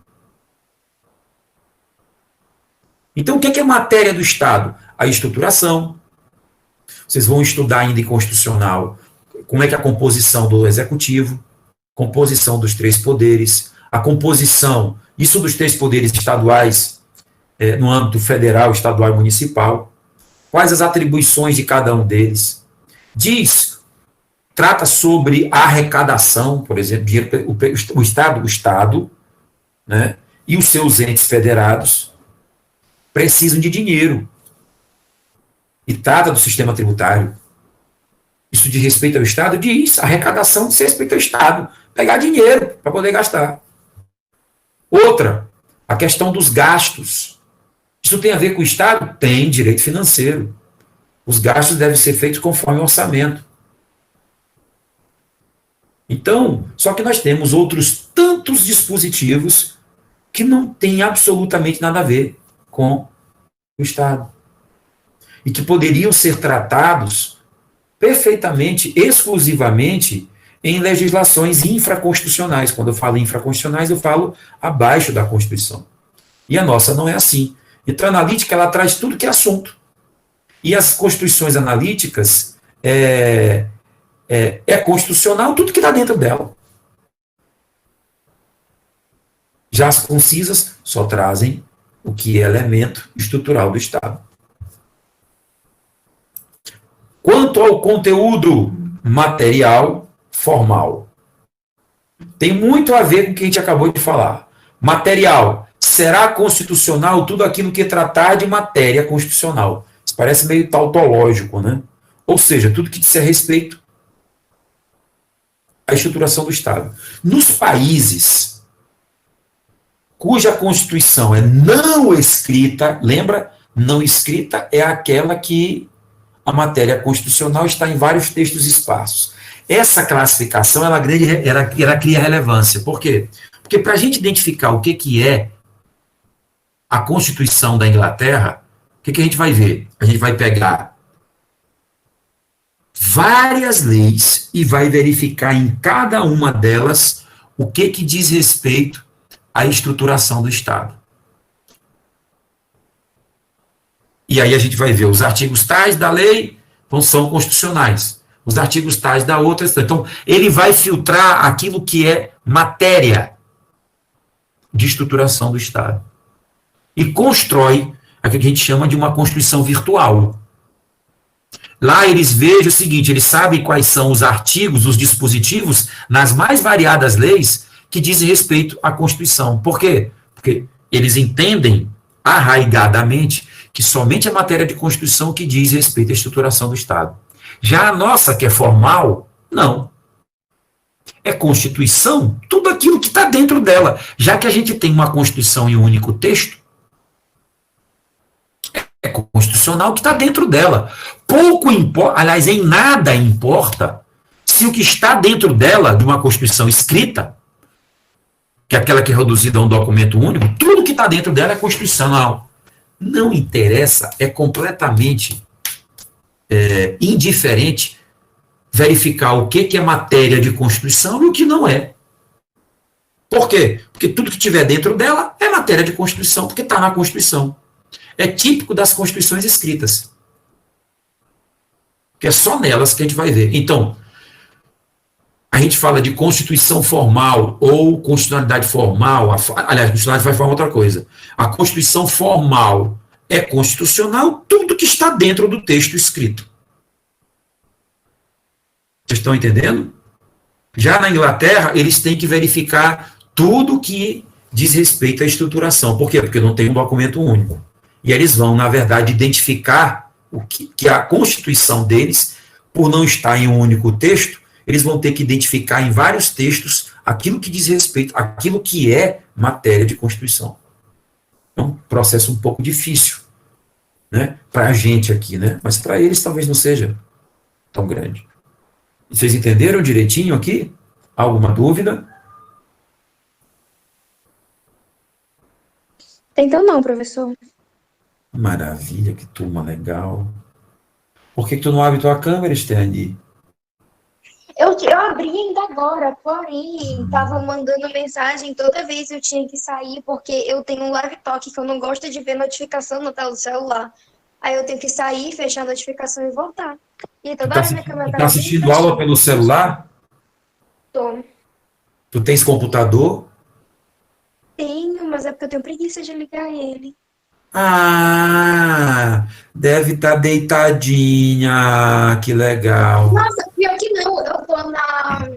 Então, o que é matéria do Estado? A estruturação. Vocês vão estudar ainda em constitucional como é que é a composição do Executivo, composição dos três poderes, a composição, isso dos três poderes estaduais, no âmbito federal, estadual e municipal, quais as atribuições de cada um deles. Trata sobre a arrecadação, por exemplo, o Estado, né, e os seus entes federados precisam de dinheiro. E trata do sistema tributário. Isso diz respeito ao Estado? Diz, a arrecadação diz respeito ao Estado. Pegar dinheiro para poder gastar. Outra, a questão dos gastos. Isso tem a ver com o Estado? Tem, direito financeiro. Os gastos devem ser feitos conforme o orçamento. Então, só que nós temos outros tantos dispositivos que não têm absolutamente nada a ver com o Estado. E que poderiam ser tratados perfeitamente, exclusivamente, em legislações infraconstitucionais. Quando eu falo infraconstitucionais, eu falo abaixo da Constituição. E a nossa não é assim. Então, a analítica, ela traz tudo que é assunto. E as constituições analíticas é constitucional tudo que está dentro dela. Já as concisas só trazem o que é elemento estrutural do Estado. Quanto ao conteúdo material formal, tem muito a ver com o que a gente acabou de falar. Material, será constitucional tudo aquilo que tratar de matéria constitucional. Isso parece meio tautológico, né? Ou seja, tudo que disser respeito à estruturação do Estado. Nos países cuja Constituição é não escrita, lembra? Não escrita é aquela que a matéria constitucional está em vários textos esparsos. Essa classificação, ela cria relevância. Por quê? Porque para a gente identificar o que é a Constituição da Inglaterra, o que a gente vai ver? A gente vai pegar várias leis e vai verificar em cada uma delas o que diz respeito à estruturação do Estado. E aí a gente vai ver os artigos tais da lei são constitucionais. Os artigos tais da outra. Então, ele vai filtrar aquilo que é matéria de estruturação do Estado. E constrói aquilo que a gente chama de uma Constituição virtual. Lá eles vejam o seguinte, eles sabem quais são os artigos, os dispositivos, nas mais variadas leis que dizem respeito à Constituição. Por quê? Porque eles entendem arraigadamente que somente a matéria de Constituição que diz respeito à estruturação do Estado. Já a nossa, que é formal, não. É Constituição, tudo aquilo que está dentro dela. Já que a gente tem uma Constituição em um único texto, é constitucional o que está dentro dela. Pouco importa, aliás, em nada importa se o que está dentro dela, de uma Constituição escrita, que é aquela que é reduzida a um documento único, tudo que está dentro dela é constitucional. Não interessa, é completamente indiferente verificar o que é matéria de Constituição e o que não é. Por quê? Porque tudo que tiver dentro dela é matéria de Constituição, porque está na Constituição. É típico das Constituições escritas. Que é só nelas que a gente vai ver. Então, a gente fala de Constituição formal ou constitucionalidade formal. Aliás, constitucionalidade formal é outra coisa. A Constituição formal é constitucional tudo que está dentro do texto escrito. Vocês estão entendendo? Já na Inglaterra, eles têm que verificar tudo que diz respeito à estruturação. Por quê? Porque não tem um documento único. E eles vão, na verdade, identificar o que a Constituição deles, por não estar em um único texto, eles vão ter que identificar em vários textos aquilo que diz respeito, aquilo que é matéria de Constituição. É um processo um pouco difícil, né, para a gente aqui, né, mas para eles talvez não seja tão grande. Vocês entenderam direitinho aqui? Alguma dúvida?
Então não, professor.
Maravilha, que turma legal. Por que tu não abre tua câmera, Steny?
Eu abri ainda agora, porém, tava mandando mensagem toda vez eu tinha que sair, porque eu tenho um live talk que eu não gosto de ver notificação na tela do celular. Aí eu tenho que sair, fechar a notificação e voltar. E toda hora minha câmera
tá assistindo aula pelo celular?
Tô.
Tu tens computador?
Tenho, mas é porque eu tenho preguiça de ligar ele.
Ah, deve estar deitadinha, que legal.
Nossa, pior que não, eu tô na...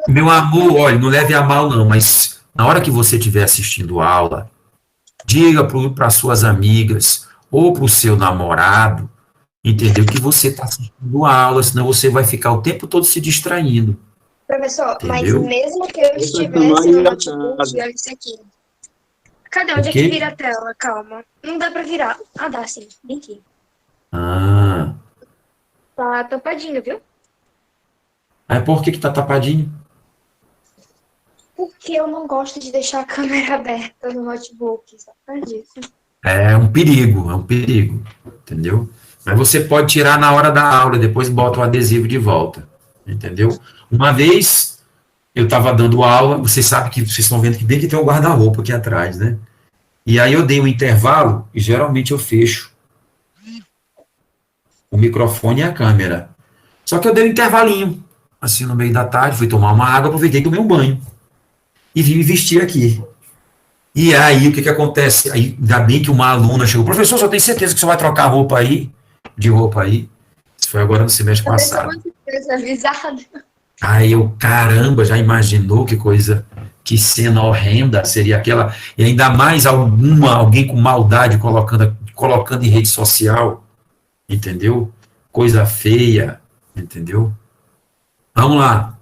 Meu amor, olha, não leve a mal não, mas na hora que você estiver assistindo aula, diga para suas amigas ou para o seu namorado, entendeu, que você está assistindo aula, senão você vai ficar o tempo todo se distraindo.
Professor,
entendeu?
Mas mesmo que eu estivesse no notebook, olha isso aqui. Cadê? Onde é que vira a tela? Calma. Não dá pra virar. Ah, dá sim. Vem aqui.
Ah.
Tá tapadinho, viu?
Aí por que tá tapadinho?
Porque eu não gosto de deixar a câmera aberta no notebook. Só por disso.
É um perigo, entendeu? Mas você pode tirar na hora da aula, depois bota o adesivo de volta, entendeu? Uma vez eu estava dando aula, vocês sabem que vocês estão vendo que bem que tem um guarda-roupa aqui atrás, né? E aí eu dei um intervalo, e geralmente eu fecho o microfone e a câmera. Só que eu dei um intervalinho, assim, no meio da tarde, fui tomar uma água, aproveitei e tomei um banho. E vim me vestir aqui. E aí, o que acontece? Aí, ainda bem que uma aluna chegou, professor, só tem certeza que você vai trocar roupa aí, de roupa aí? Isso foi agora no semestre passado.
Avisado.
Aí eu, caramba, já imaginou que cena horrenda seria aquela, e ainda mais alguém com maldade colocando em rede social, entendeu? Coisa feia, entendeu? Vamos lá.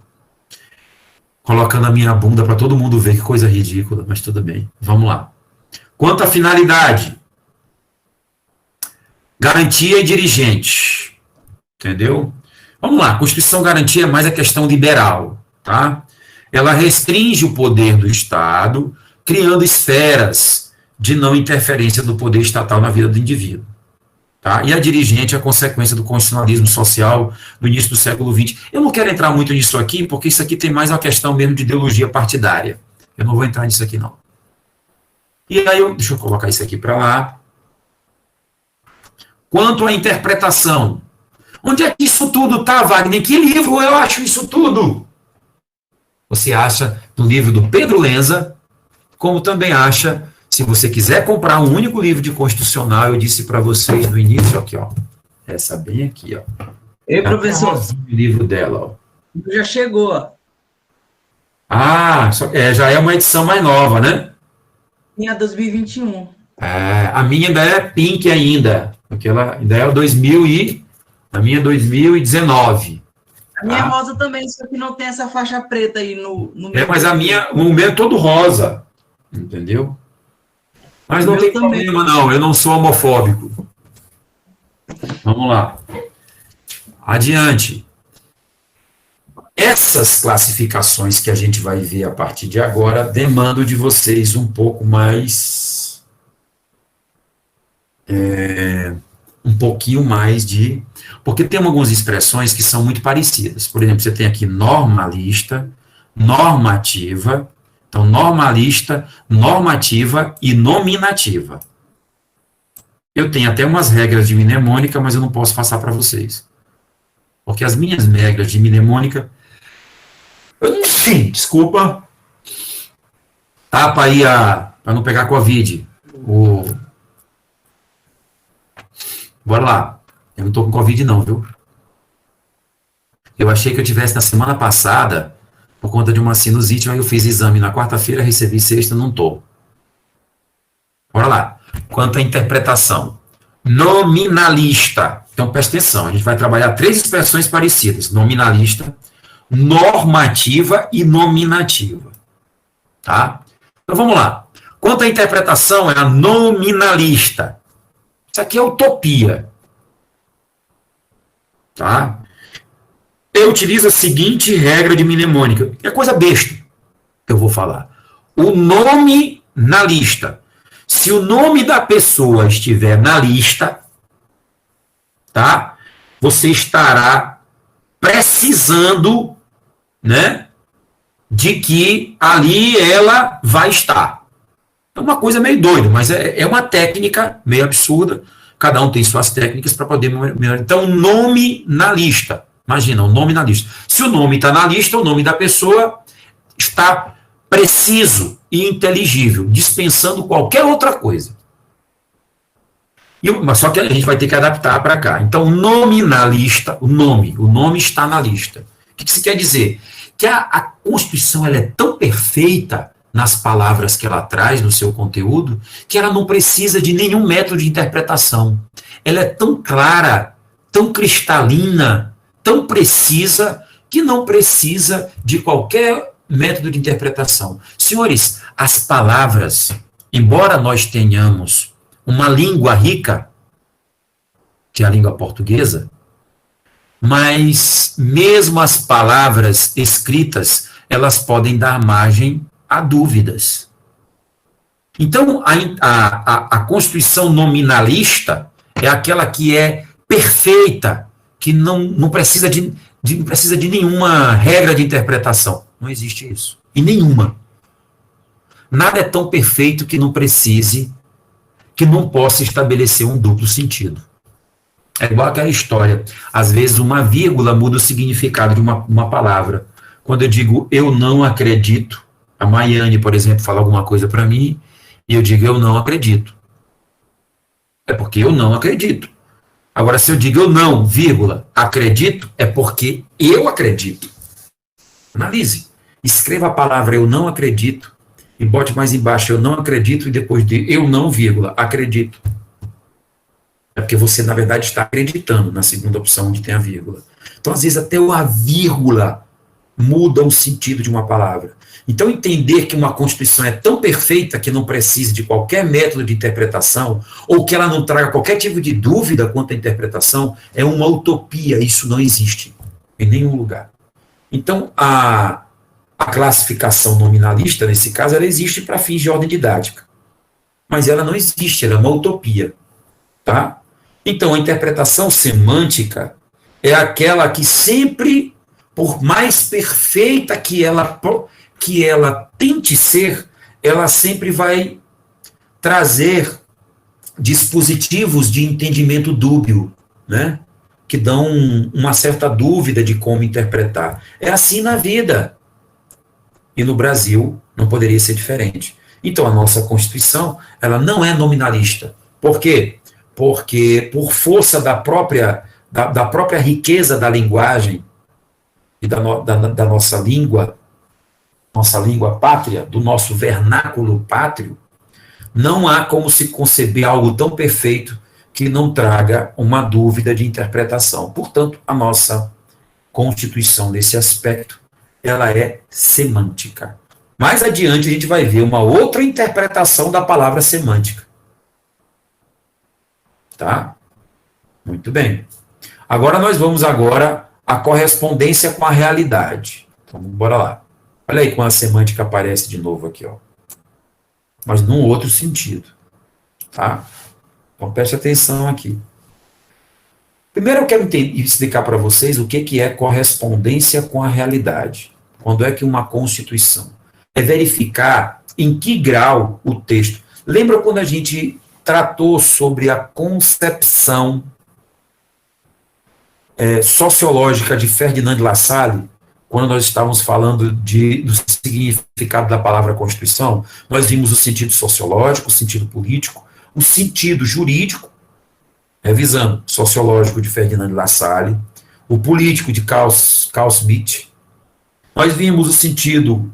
Colocando a minha bunda para todo mundo ver, que coisa ridícula, mas tudo bem. Vamos lá. Quanto à finalidade, garantia e dirigente, entendeu? Vamos lá, a Constituição garantia mais a questão liberal, tá? Ela restringe o poder do Estado, criando esferas de não interferência do poder estatal na vida do indivíduo. Tá? E a dirigente é a consequência do constitucionalismo social do início do século XX. Eu não quero entrar muito nisso aqui, porque isso aqui tem mais uma questão mesmo de ideologia partidária. Eu não vou entrar nisso aqui, não. E aí, deixa eu colocar isso aqui para lá. Quanto à interpretação, onde é que isso tudo está, Wagner? Em que livro eu acho isso tudo? Você acha no livro do Pedro Lenza, como também acha, se você quiser comprar um único livro de constitucional, eu disse para vocês no início, aqui, ó, essa bem aqui, ó.
Ei, professor.
O livro dela, ó.
Já chegou, ó.
Ah, já é uma edição mais nova, né?
Minha 2021.
A minha ainda é pink ainda, porque ela ainda é a minha é 2019.
A minha é rosa também, só que não tem essa faixa preta aí no
mas o meu é todo rosa, entendeu? Mas não tem problema, não, eu não sou homofóbico. Vamos lá. Adiante. Essas classificações que a gente vai ver a partir de agora, demandam de vocês um pouco mais... um pouquinho mais de... Porque tem algumas expressões que são muito parecidas. Por exemplo, você tem aqui normalista, normativa... Então, normalista, normativa e nominativa. Eu tenho até umas regras de mnemônica, mas eu não posso passar para vocês. Porque as minhas regras de mnemônica... Desculpa. Tapa aí para não pegar Covid. Bora lá. Eu não estou com Covid não, viu? Eu achei que eu tivesse na semana passada... por conta de uma sinusite, aí eu fiz exame na quarta-feira, recebi sexta, não estou. Bora lá. Quanto à interpretação. Nominalista. Então, presta atenção, a gente vai trabalhar 3 expressões parecidas. Nominalista, normativa e nominativa. Tá? Então, vamos lá. Quanto à interpretação, é a nominalista. Isso aqui é utopia. Tá? Eu utilizo a seguinte regra de mnemônica. É coisa besta que eu vou falar. O nome na lista. Se o nome da pessoa estiver na lista, tá? Você estará precisando, né, de que ali ela vai estar. É uma coisa meio doida, mas é uma técnica meio absurda. Cada um tem suas técnicas para poder... Então, nome na lista. Imagina, o nome na lista. Se o nome está na lista, o nome da pessoa está preciso e inteligível, dispensando qualquer outra coisa. Mas só que a gente vai ter que adaptar para cá. Então, o nome na lista, o nome está na lista. O que isso quer dizer? Que a Constituição ela é tão perfeita nas palavras que ela traz no seu conteúdo, que ela não precisa de nenhum método de interpretação. Ela é tão clara, tão cristalina, tão precisa, que não precisa de qualquer método de interpretação. Senhores, as palavras, embora nós tenhamos uma língua rica, que é a língua portuguesa, mas mesmo as palavras escritas, elas podem dar margem a dúvidas. Então, a Constituição nominalista é aquela que é perfeita, que não precisa de nenhuma regra de interpretação. Não existe isso. E nenhuma. Nada é tão perfeito que não precise, que não possa estabelecer um duplo sentido. É igual aquela história. Às vezes uma vírgula muda o significado de uma palavra. Quando eu digo eu não acredito, a Maiane, por exemplo, fala alguma coisa para mim, e eu digo eu não acredito. É porque eu não acredito. Agora, se eu digo eu não, vírgula, acredito, é porque eu acredito. Analise. Escreva a palavra eu não acredito e bote mais embaixo eu não acredito e depois de eu não, vírgula, acredito. É porque você, na verdade, está acreditando na segunda opção onde tem a vírgula. Então, às vezes, até a vírgula muda o sentido de uma palavra. Então, entender que uma Constituição é tão perfeita que não precisa de qualquer método de interpretação, ou que ela não traga qualquer tipo de dúvida quanto à interpretação, é uma utopia. Isso não existe em nenhum lugar. Então, a classificação nominalista, nesse caso, ela existe para fins de ordem didática. Mas ela não existe, ela é uma utopia. Tá? Então, a interpretação semântica é aquela que sempre, por mais perfeita que ela tente ser, ela sempre vai trazer dispositivos de entendimento dúbio, né? Que dão uma certa dúvida de como interpretar. É assim na vida. E no Brasil não poderia ser diferente. Então, a nossa Constituição, ela não é nominalista. Por quê? Porque, por força da própria riqueza da linguagem e da nossa língua pátria, do nosso vernáculo pátrio, não há como se conceber algo tão perfeito que não traga uma dúvida de interpretação. Portanto, a nossa Constituição, nesse aspecto, ela é semântica. Mais adiante, a gente vai ver uma outra interpretação da palavra semântica. Tá? Muito bem. Agora nós vamos à correspondência com a realidade. Então, bora lá. Olha aí como a semântica aparece de novo aqui, ó. Mas num outro sentido. Tá? Então, preste atenção aqui. Primeiro eu quero explicar para vocês o que é correspondência com a realidade. Quando é que uma Constituição é verificar em que grau o texto. Lembra quando a gente tratou sobre a concepção sociológica de Ferdinand de Lassalle, quando nós estávamos falando do significado da palavra Constituição? Nós vimos o sentido sociológico, o sentido político, o sentido jurídico, revisando, sociológico de Ferdinand de Lassalle, o político de Carl Schmitt. Nós vimos o sentido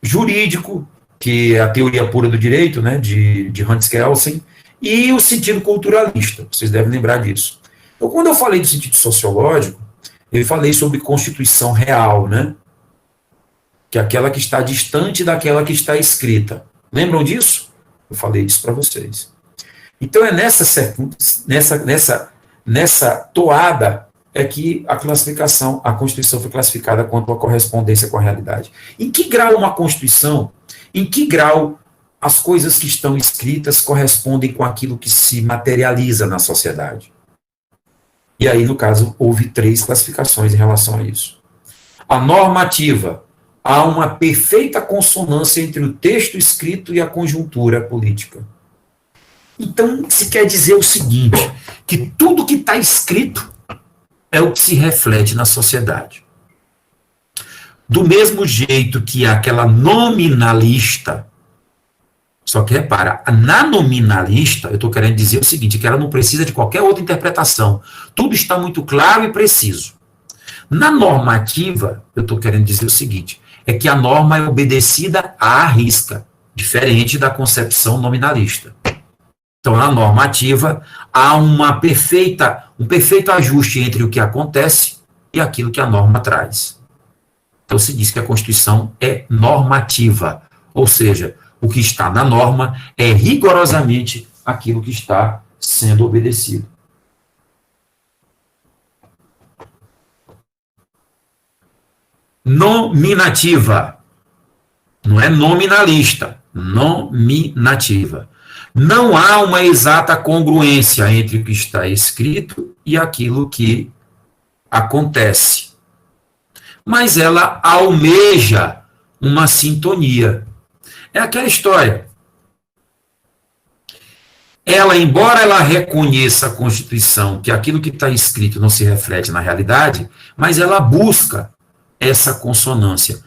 jurídico, que é a teoria pura do direito, né, de Hans Kelsen, e o sentido culturalista, vocês devem lembrar disso. Então, quando eu falei do sentido sociológico, eu falei sobre constituição real, né, que é aquela que está distante daquela que está escrita. Lembram disso? Eu falei disso para vocês. Então, é nessa toada é que a Constituição foi classificada quanto à correspondência com a realidade. Em que grau uma Constituição, em que grau as coisas que estão escritas correspondem com aquilo que se materializa na sociedade? E aí, no caso, houve 3 classificações em relação a isso. A normativa, há uma perfeita consonância entre o texto escrito e a conjuntura política. Então, se quer dizer o seguinte, que tudo que está escrito é o que se reflete na sociedade. Do mesmo jeito que aquela nominalista, só que repara, na nominalista, eu estou querendo dizer o seguinte, que ela não precisa de qualquer outra interpretação. Tudo está muito claro e preciso. Na normativa, eu estou querendo dizer o seguinte, é que a norma é obedecida à risca, diferente da concepção nominalista. Então, na normativa, há um perfeito ajuste entre o que acontece e aquilo que a norma traz. Então, se diz que a Constituição é normativa, ou seja, o que está na norma é rigorosamente aquilo que está sendo obedecido. Nominativa. Não é nominalista, nominativa. Não há uma exata congruência entre o que está escrito e aquilo que acontece. Mas ela almeja uma sintonia. É aquela história. ela, embora ela reconheça a Constituição, que aquilo que está escrito não se reflete na realidade, mas ela busca essa consonância.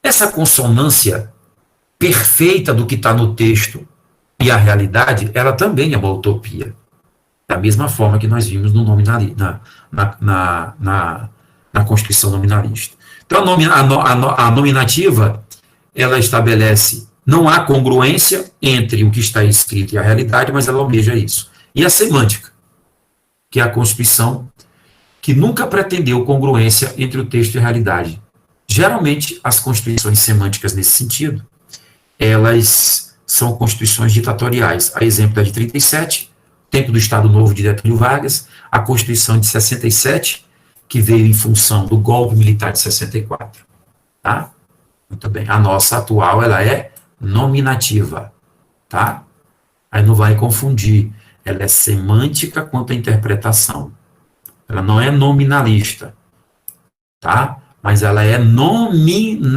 Essa consonância perfeita do que está no texto e a realidade, ela também é uma utopia. Da mesma forma que nós vimos no na Constituição nominalista. Então, a nominativa, ela estabelece, não há congruência entre o que está escrito e a realidade, mas ela almeja isso. E a semântica, que é a Constituição, que nunca pretendeu congruência entre o texto e a realidade. Geralmente, as constituições semânticas nesse sentido, elas são constituições ditatoriais. A exemplo da de 37, tempo do Estado Novo de Getúlio Vargas, a Constituição de 67, que veio em função do golpe militar de 64. Tá? Muito bem. A nossa atual, ela é nominativa. Tá? Aí não vai confundir. Ela é semântica quanto à interpretação. Ela não é nominalista. Tá? Mas ela é nominativa.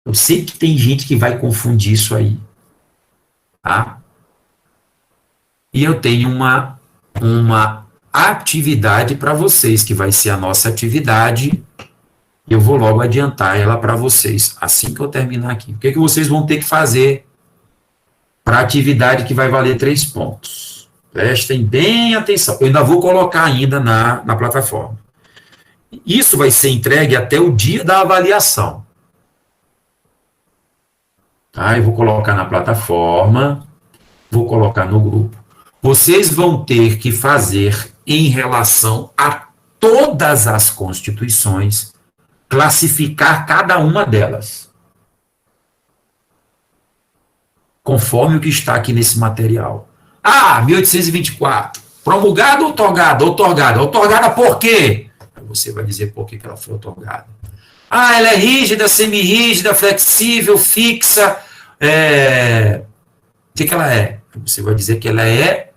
Eu sei que tem gente que vai confundir isso aí. Tá? E eu tenho uma atividade para vocês, que vai ser a nossa atividade. Eu vou logo adiantar ela para vocês, assim que eu terminar aqui. O que vocês vão ter que fazer para a atividade que vai valer 3 pontos? Prestem bem atenção. Eu ainda vou colocar ainda na plataforma. Isso vai ser entregue até o dia da avaliação. Tá? Eu vou colocar na plataforma, vou colocar no grupo. Vocês vão ter que fazer, em relação a todas as constituições, classificar cada uma delas, conforme o que está aqui nesse material. 1824, promulgada ou otorgada? Otorgada. Otorgada por quê? Você vai dizer por que ela foi otorgada. Ela é rígida, semirrígida, flexível, fixa. O que ela é? Você vai dizer que ela é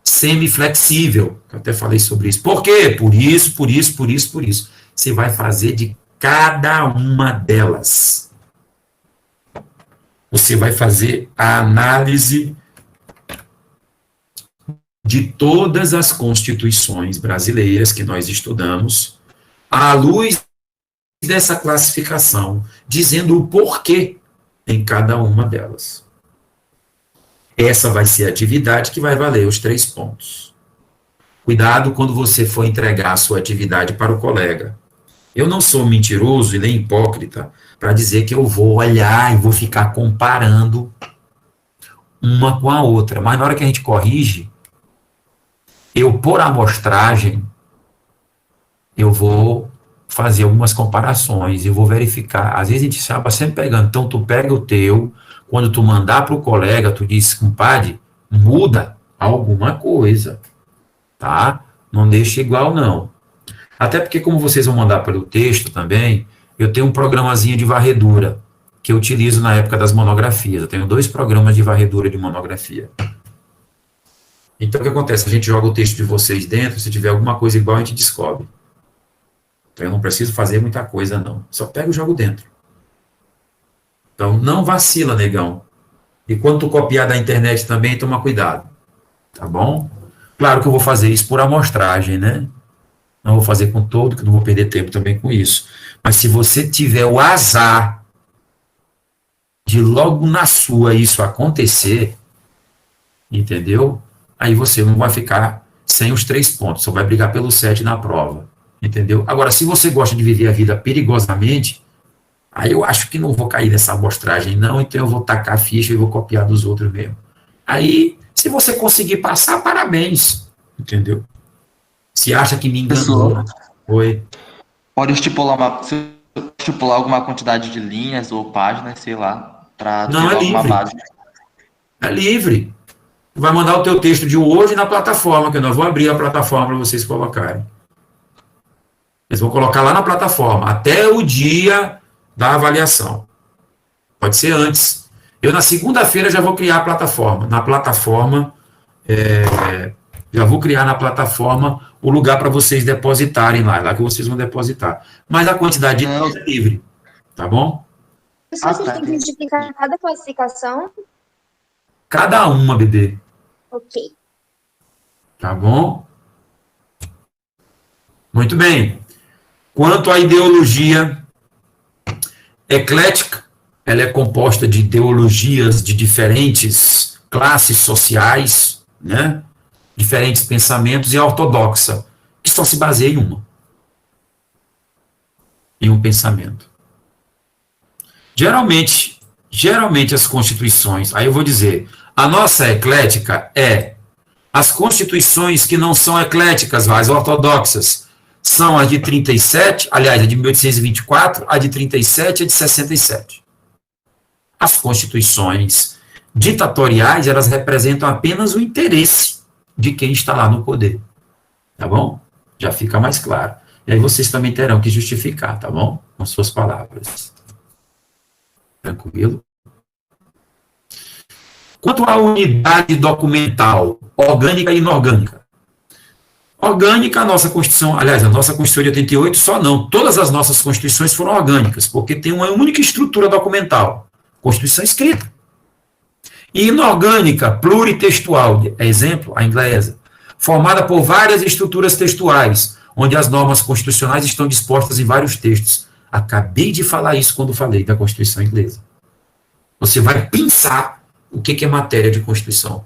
semiflexível. Eu até falei sobre isso. Por quê? Por isso, por isso, por isso, por isso. Você vai fazer de cada uma delas. Você vai fazer a análise de todas as constituições brasileiras que nós estudamos, à luz dessa classificação, dizendo o porquê em cada uma delas. Essa vai ser a atividade que vai valer os 3 pontos. Cuidado quando você for entregar a sua atividade para o colega. Eu não sou mentiroso e nem hipócrita para dizer que eu vou olhar e vou ficar comparando uma com a outra. Mas na hora que a gente corrige, eu, por amostragem, eu vou fazer algumas comparações, eu vou verificar. Às vezes a gente acaba sempre pegando. Então, tu pega o teu, quando tu mandar para o colega, tu diz, compadre, muda alguma coisa, tá? Não deixa igual, não. Até porque, como vocês vão mandar pelo texto também, eu tenho um programazinho de varredura, que eu utilizo na época das monografias. Eu tenho 2 programas de varredura de monografia. Então, o que acontece? A gente joga o texto de vocês dentro, se tiver alguma coisa igual, a gente descobre. Então, eu não preciso fazer muita coisa, não. Só pego e jogo dentro. Então, não vacila, negão. E quando tu copiar da internet também, toma cuidado. Tá bom? Claro que eu vou fazer isso por amostragem, né? Não vou fazer com todo, que não vou perder tempo também com isso. Mas se você tiver o azar de logo na sua isso acontecer, entendeu? Aí você não vai ficar sem os 3 pontos, só vai brigar pelo 7 na prova, entendeu? Agora, se você gosta de viver a vida perigosamente, aí eu acho que não vou cair nessa amostragem, não, então eu vou tacar a ficha e vou copiar dos outros mesmo. Aí, se você conseguir passar, parabéns, entendeu? Se acha que me enganou, oi.
Pode estipular alguma quantidade de linhas ou páginas, sei lá, para ter alguma base.
É livre. Vai mandar o teu texto de hoje na plataforma, que eu não vou abrir a plataforma para vocês colocarem. Eles vão colocar lá na plataforma, até o dia da avaliação. Pode ser antes. Eu, na segunda-feira, já vou criar a plataforma. Na plataforma, já vou criar na plataforma o lugar para vocês depositarem lá que vocês vão depositar. Mas a quantidade de linhas é livre, tá bom?
Professor, vocês
tá.
têm que justificar cada classificação?
Cada uma, bebê.
Ok.
Tá bom? Muito bem. Quanto à ideologia eclética, ela é composta de ideologias de diferentes classes sociais, né? Diferentes pensamentos, e a ortodoxa, que só se baseia em um pensamento. Geralmente as constituições, aí eu vou dizer, a nossa eclética é as constituições que não são ecléticas, as ortodoxas, são as de 37, aliás, a de 1824, a de 37 e a de 67. As constituições ditatoriais, elas representam apenas o interesse de quem está lá no poder. Tá bom? Já fica mais claro. E aí vocês também terão que justificar, tá bom? Com suas palavras. Tranquilo? Quanto à unidade documental, orgânica e inorgânica. Orgânica, a nossa Constituição, aliás, a nossa Constituição de 88, só não. Todas as nossas Constituições foram orgânicas, porque tem uma única estrutura documental. Constituição escrita. E inorgânica, pluritextual, exemplo, a inglesa, formada por várias estruturas textuais, onde as normas constitucionais estão dispostas em vários textos. Acabei de falar isso quando falei da Constituição inglesa. Você vai pensar o que é matéria de Constituição.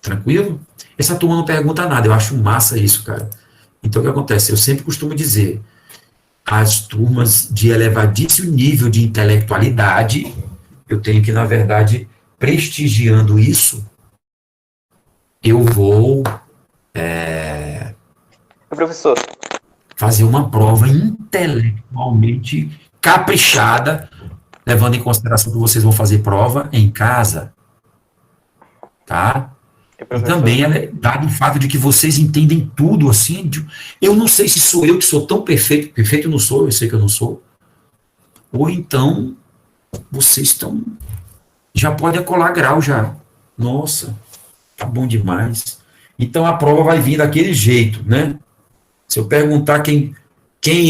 Tranquilo? Essa turma não pergunta nada, eu acho massa isso, cara. Então, o que acontece? Eu sempre costumo dizer, as turmas de elevadíssimo nível de intelectualidade, eu tenho que, na verdade, prestigiando isso, eu vou
Professor,
fazer uma prova intelectualmente caprichada, levando em consideração que vocês vão fazer prova em casa, tá? E também é dado o fato de que vocês entendem tudo, assim, eu não sei se sou eu que sou tão perfeito eu não sou, eu sei que eu não sou, ou então vocês estão, já pode colar grau já, nossa, tá bom demais. Então a prova vai vir daquele jeito, né? Se eu perguntar quem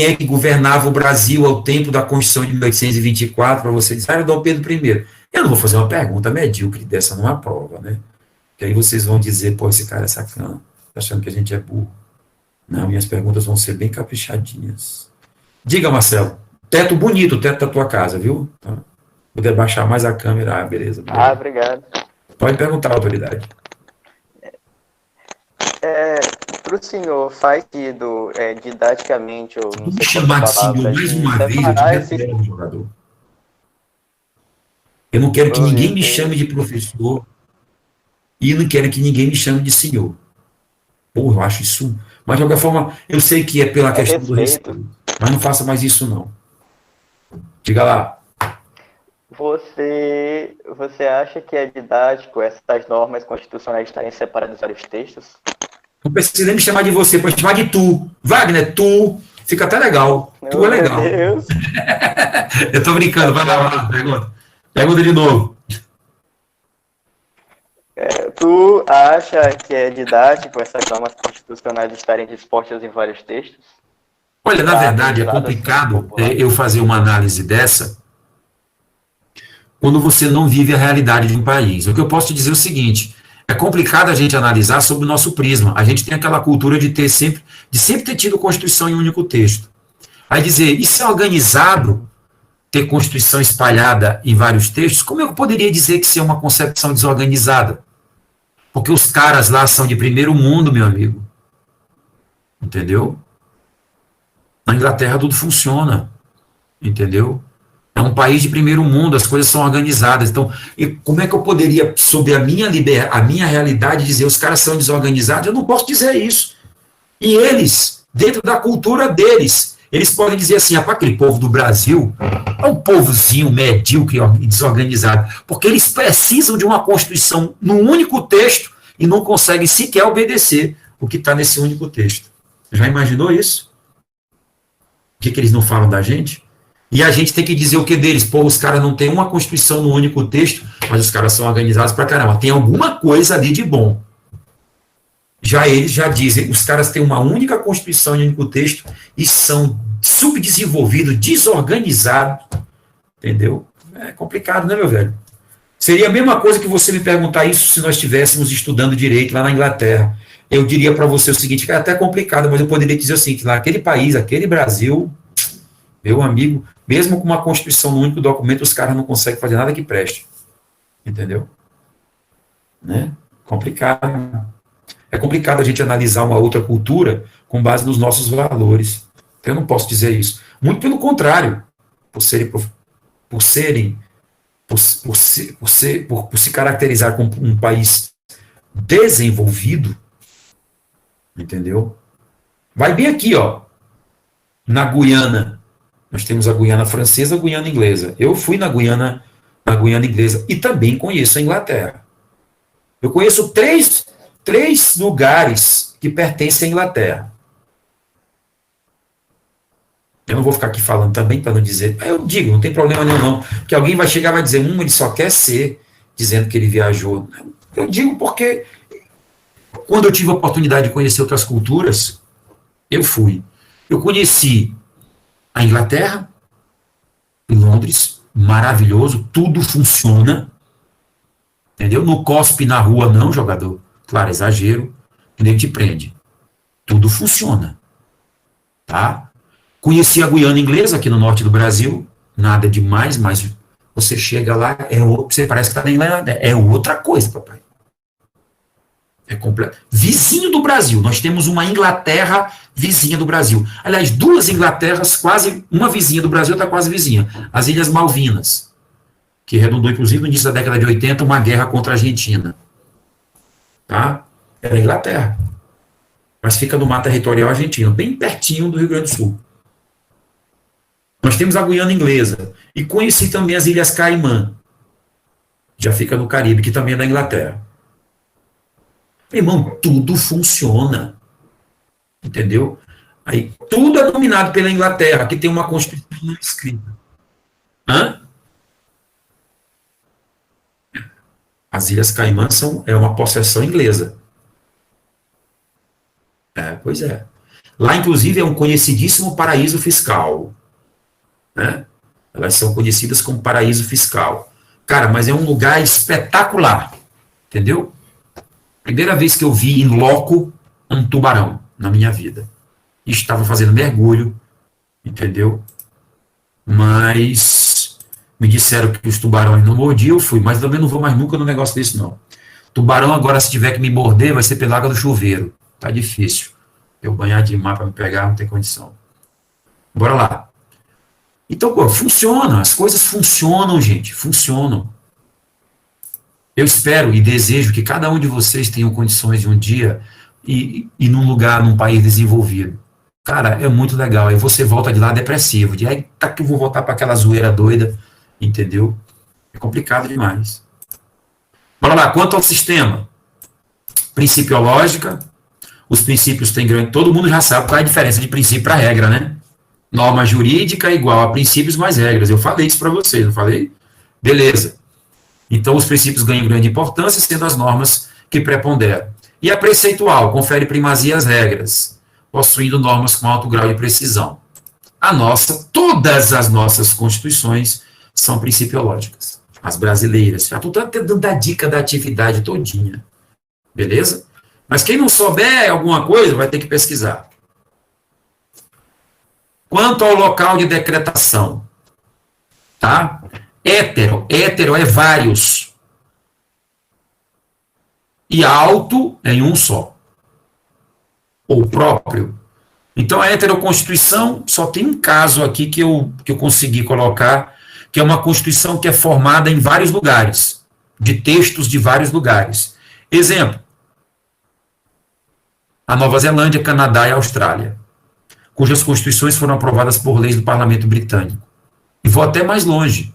é que governava o Brasil ao tempo da Constituição de 1824, para você dizer, era Dom Pedro I. Eu não vou fazer uma pergunta medíocre dessa numa prova, né? Que aí vocês vão dizer, pô, esse cara é sacana, tá achando que a gente é burro. Não, minhas perguntas vão ser bem caprichadinhas. Diga, Marcelo, teto bonito, o teto da tua casa, viu? Tá? Poder baixar mais a câmera, beleza.
Obrigado.
Pode perguntar, autoridade.
Para o senhor, faz sentido didaticamente, ou não
Me
sei
chamar de senhor
palavras,
mais uma vez, eu
separar
te repelo, jogador. Eu não quero que ninguém me chame de professor e não quero que ninguém me chame de senhor. Pô, eu acho isso... Mas, de qualquer forma, eu sei que é pela questão do respeito, mas não faça mais isso, não. Diga lá.
Você acha que é didático essas normas constitucionais estarem separadas em vários textos?
Não precisa nem me chamar de você, pode chamar de tu. Wagner, tu. Fica até legal. Tu é legal.
Meu Deus.
Eu tô brincando, vai lá, pergunta. Pergunta de novo.
Tu acha que é didático essas normas constitucionais estarem dispostas em vários textos?
Olha, na verdade, é complicado eu fazer uma análise dessa quando você não vive a realidade de um país. O que eu posso te dizer é o seguinte, é complicado a gente analisar sob o nosso prisma. A gente tem aquela cultura de sempre ter tido Constituição em um único texto. Aí dizer, isso é organizado, ter Constituição espalhada em vários textos, como eu poderia dizer que isso é uma concepção desorganizada? Porque os caras lá são de primeiro mundo, meu amigo. Entendeu? Na Inglaterra tudo funciona. Entendeu? É um país de primeiro mundo, as coisas são organizadas. Então, como é que eu poderia, sob a minha realidade, dizer os caras são desorganizados? Eu não posso dizer isso. E eles, dentro da cultura deles, eles podem dizer assim, aquele povo do Brasil é um povozinho medíocre e desorganizado, porque eles precisam de uma Constituição num único texto e não conseguem sequer obedecer o que está nesse único texto. Já imaginou isso? O que eles não falam da gente? E a gente tem que dizer o que deles? Pô, os caras não têm uma Constituição no único texto, mas os caras são organizados pra caramba. Tem alguma coisa ali de bom. Já eles já dizem, os caras têm uma única Constituição e um único texto e são subdesenvolvidos, desorganizados, entendeu? É complicado, né, meu velho? Seria a mesma coisa que você me perguntar isso se nós estivéssemos estudando direito lá na Inglaterra. Eu diria para você o seguinte, que é até complicado, mas eu poderia dizer assim, que naquele país, aquele Brasil, meu amigo, mesmo com uma Constituição no único documento, os caras não conseguem fazer nada que preste. Entendeu? Né? Complicado. É complicado a gente analisar uma outra cultura com base nos nossos valores. Eu não posso dizer isso. Muito pelo contrário, por serem por se caracterizar como um país desenvolvido, entendeu? Vai bem aqui, ó, na Guiana. Nós temos a Guiana francesa, a Guiana inglesa. Eu fui na Guiana inglesa e também conheço a Inglaterra. Eu conheço três lugares que pertencem à Inglaterra. Eu não vou ficar aqui falando também para não dizer. Eu digo, não tem problema nenhum, não. Porque alguém vai chegar e vai dizer, ele só quer ser, dizendo que ele viajou. Eu digo porque, quando eu tive a oportunidade de conhecer outras culturas, eu fui. Eu conheci a Inglaterra, Londres, maravilhoso, tudo funciona. Entendeu? No cospe na rua, não, jogador. Claro, exagero, nem te prende. Tudo funciona. Tá? Conheci a Guiana inglesa, aqui no norte do Brasil, nada demais, mas você chega lá, você parece que está na Inglaterra, é outra coisa, papai. É completo. Vizinho do Brasil, nós temos uma Inglaterra vizinha do Brasil. Aliás, duas Inglaterras, quase, uma vizinha do Brasil, outra quase vizinha. As Ilhas Malvinas, que redundou, inclusive, no início da década de 80, uma guerra contra a Argentina. Tá? Era a Inglaterra. Mas fica no mar territorial argentino, bem pertinho do Rio Grande do Sul. Nós temos a Guiana inglesa. E conheci também as Ilhas Caimã. Já fica no Caribe, que também é da Inglaterra. Irmão, tudo funciona. Entendeu? Aí, tudo é dominado pela Inglaterra, que tem uma Constituição escrita. Hã? As Ilhas Caimã é uma possessão inglesa. Pois é. Lá, inclusive, é um conhecidíssimo paraíso fiscal. Né? Elas são conhecidas como paraíso fiscal. Cara, mas é um lugar espetacular. Entendeu? Primeira vez que eu vi em loco um tubarão na minha vida. Estava fazendo mergulho, entendeu? Mas me disseram que os tubarões não mordiam, eu fui, mas também não vou mais nunca num negócio desse, não. Tubarão agora, se tiver que me morder, vai ser pela água do chuveiro. Tá difícil. Eu banhar de mar para me pegar, não tem condição. Bora lá. Então, pô, funciona, as coisas funcionam, gente, funcionam. Eu espero e desejo que cada um de vocês tenham condições de um dia ir num lugar, num país desenvolvido. Cara, é muito legal. Aí você volta de lá depressivo, aí tá que eu vou voltar para aquela zoeira doida, entendeu? É complicado demais. Bora lá, quanto ao sistema. Principiológica, os princípios têm grande... Todo mundo já sabe qual é a diferença de princípio para regra, né? Norma jurídica é igual a princípios mais regras. Eu falei isso para vocês, não falei? Beleza. Então, os princípios ganham grande importância, sendo as normas que preponderam. E a preceitual confere primazia às regras, possuindo normas com alto grau de precisão. Todas as nossas constituições são principiológicas. As brasileiras. Já estou dando a dica da atividade todinha. Beleza? Mas quem não souber alguma coisa, vai ter que pesquisar. Quanto ao local de decretação, tá? Hétero é vários. E alto é em um só. Ou próprio. Então, a heteroconstituição, só tem um caso aqui que eu consegui colocar, que é uma constituição que é formada em vários lugares, de textos de vários lugares. Exemplo, a Nova Zelândia, Canadá e Austrália, cujas constituições foram aprovadas por leis do Parlamento Britânico. E vou até mais longe.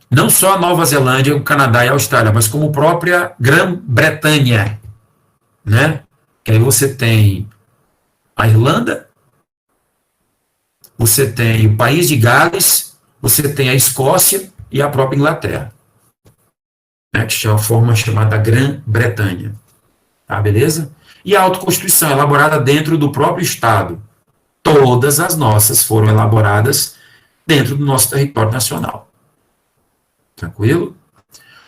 Não só a Nova Zelândia, o Canadá e a Austrália, mas como a própria Grã-Bretanha, né? Que aí você tem a Irlanda, você tem o País de Gales, você tem a Escócia e a própria Inglaterra. né, que é uma forma chamada Grã-Bretanha. Tá, beleza? E a autoconstituição, elaborada dentro do próprio Estado. Todas as nossas foram elaboradas dentro do nosso território nacional. Tranquilo?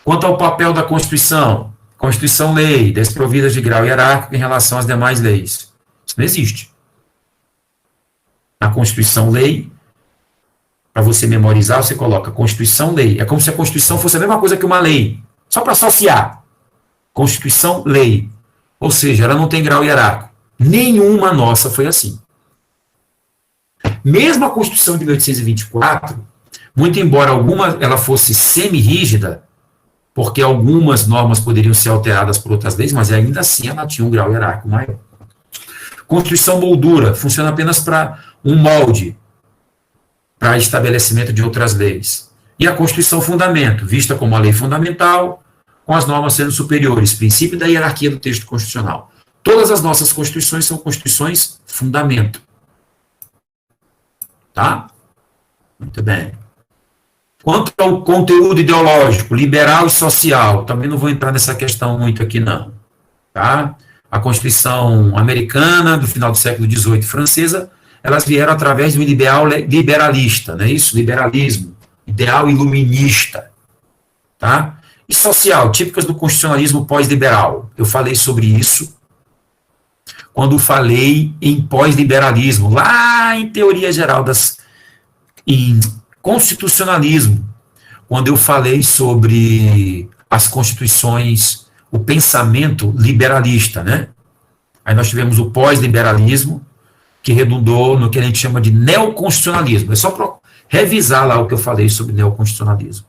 Quanto ao papel da Constituição, Constituição-lei, desprovidas de grau hierárquico em relação às demais leis. Isso não existe. Na Constituição-lei, para você memorizar, você coloca Constituição-lei. É como se a Constituição fosse a mesma coisa que uma lei, só para associar. Constituição-lei. Ou seja, ela não tem grau hierárquico. Nenhuma nossa foi assim. Mesmo a Constituição de 1824, muito embora ela fosse semi-rígida, porque algumas normas poderiam ser alteradas por outras leis, mas ainda assim ela tinha um grau hierárquico maior. Constituição moldura, funciona apenas para um molde, para estabelecimento de outras leis. E a Constituição fundamento, vista como a lei fundamental, com as normas sendo superiores, princípio da hierarquia do texto constitucional. Todas as nossas constituições são constituições fundamento. Tá? Muito bem. Quanto ao conteúdo ideológico, liberal e social, também não vou entrar nessa questão muito aqui, não. Tá? A Constituição americana, do final do século XVIII, francesa, elas vieram através do ideal liberalista, não é isso? Liberalismo, ideal iluminista. Tá? E social, típicas do constitucionalismo pós-liberal. Eu falei sobre isso quando falei em pós-liberalismo, lá em teoria geral em constitucionalismo, quando eu falei sobre as constituições, o pensamento liberalista, né? Aí nós tivemos o pós-liberalismo, que redundou no que a gente chama de neoconstitucionalismo. É só para revisar lá o que eu falei sobre neoconstitucionalismo.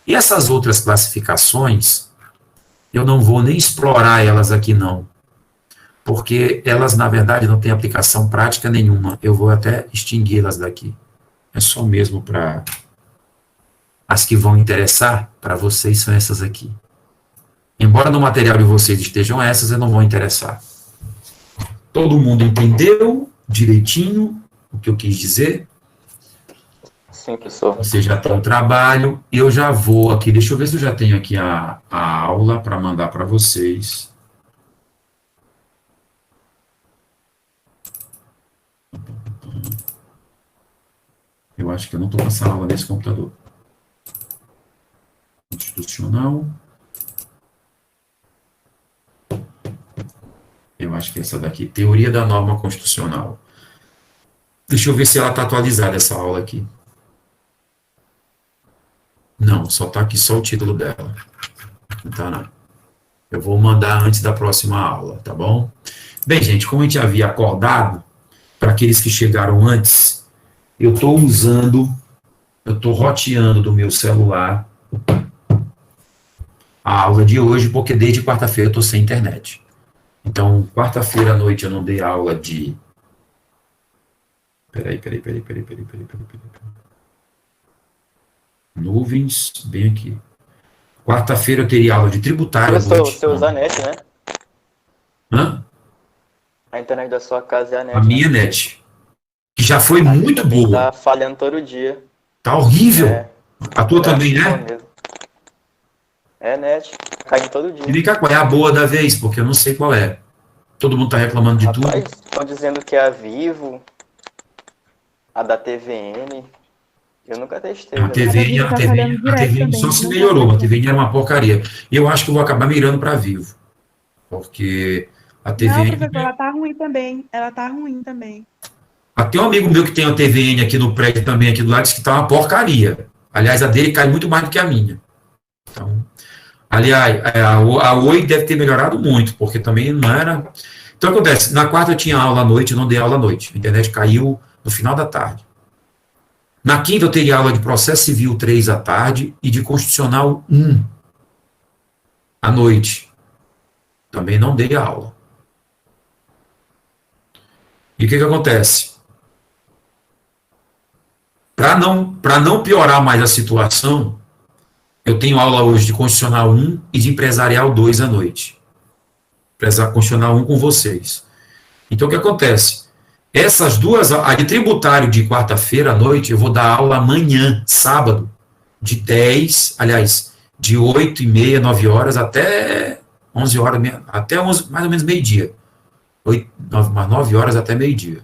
E essas outras classificações, eu não vou nem explorar elas aqui, não. Porque elas, na verdade, não têm aplicação prática nenhuma. Eu vou até extingui-las daqui. É só mesmo para... As que vão interessar para vocês são essas aqui. Embora no material de vocês estejam essas, eu não vou interessar. Todo mundo entendeu direitinho o que eu quis dizer?
Sim, professor.
Você já tem o trabalho. Eu já vou aqui, deixa eu ver se eu já tenho aqui a aula para mandar para vocês. Eu acho que eu não estou com essa aula nesse computador. Constitucional. Eu acho que é essa daqui. Teoria da norma constitucional. Deixa eu ver se ela está atualizada, essa aula aqui. Não, só está aqui só o título dela. Não tá, não. Eu vou mandar antes da próxima aula, tá bom? Bem, gente, como a gente havia acordado, para aqueles que chegaram antes, eu estou roteando do meu celular a aula de hoje, porque desde quarta-feira eu estou sem internet. Então, quarta-feira à noite eu não dei aula de... Peraí. Nuvens, bem aqui. Quarta-feira eu teria aula de tributário.
Você usa a net, né?
Hã?
A internet da sua casa é a net.
A minha net. Que já foi muito boa.
Tá falhando todo dia.
Tá horrível.
É.
A tua também, né?
É net. Cai todo dia.
E vem cá, qual é a boa da vez? Porque eu não sei qual é. Todo mundo tá reclamando de tudo.
Estão dizendo que é a Vivo, a da TVN. Eu nunca testei.
A TVN só se melhorou. A TVN era uma porcaria. E eu acho que eu vou acabar migrando para Vivo. Porque a TVN...
Não, professor, ela tá ruim também. Ela tá ruim também.
Até um amigo meu que tem uma TVN aqui no prédio também, aqui do lado, disse que tá uma porcaria. Aliás, a dele cai muito mais do que a minha. Então, aliás, a Oi deve ter melhorado muito, porque também não era... Então, acontece, na quarta eu tinha aula à noite, eu não dei aula à noite. A internet caiu no final da tarde. Na quinta eu teria aula de processo civil 3 à tarde e de constitucional 1 à noite. Também não dei aula. E o que acontece? Para não piorar mais a situação, eu tenho aula hoje de constitucional 1 e de empresarial 2 à noite. Constitucional 1 com vocês. Então, o que acontece? Essas duas, a de tributário de quarta-feira à noite, eu vou dar aula amanhã, sábado, de 10, aliás, de 8h30, 9 horas até 11 horas, até 11, mais ou menos meio-dia. 9 horas até meio-dia.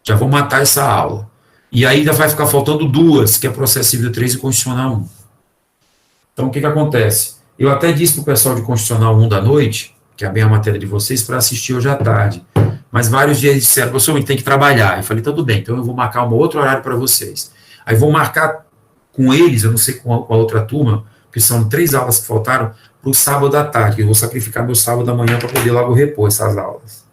Já vou matar essa aula. E aí ainda vai ficar faltando 2, que é processo civil 3 e constitucional 1. Então, o que acontece? Eu até disse para o pessoal de constitucional 1 da noite, que é bem a matéria de vocês, para assistir hoje à tarde. Mas vários dias disseram, professor, a gente tem que trabalhar. Eu falei, tudo bem, então eu vou marcar um outro horário para vocês. Aí vou marcar com eles, eu não sei com a outra turma, que são 3 aulas que faltaram, para o sábado à tarde, que eu vou sacrificar meu sábado da manhã para poder logo repor essas aulas.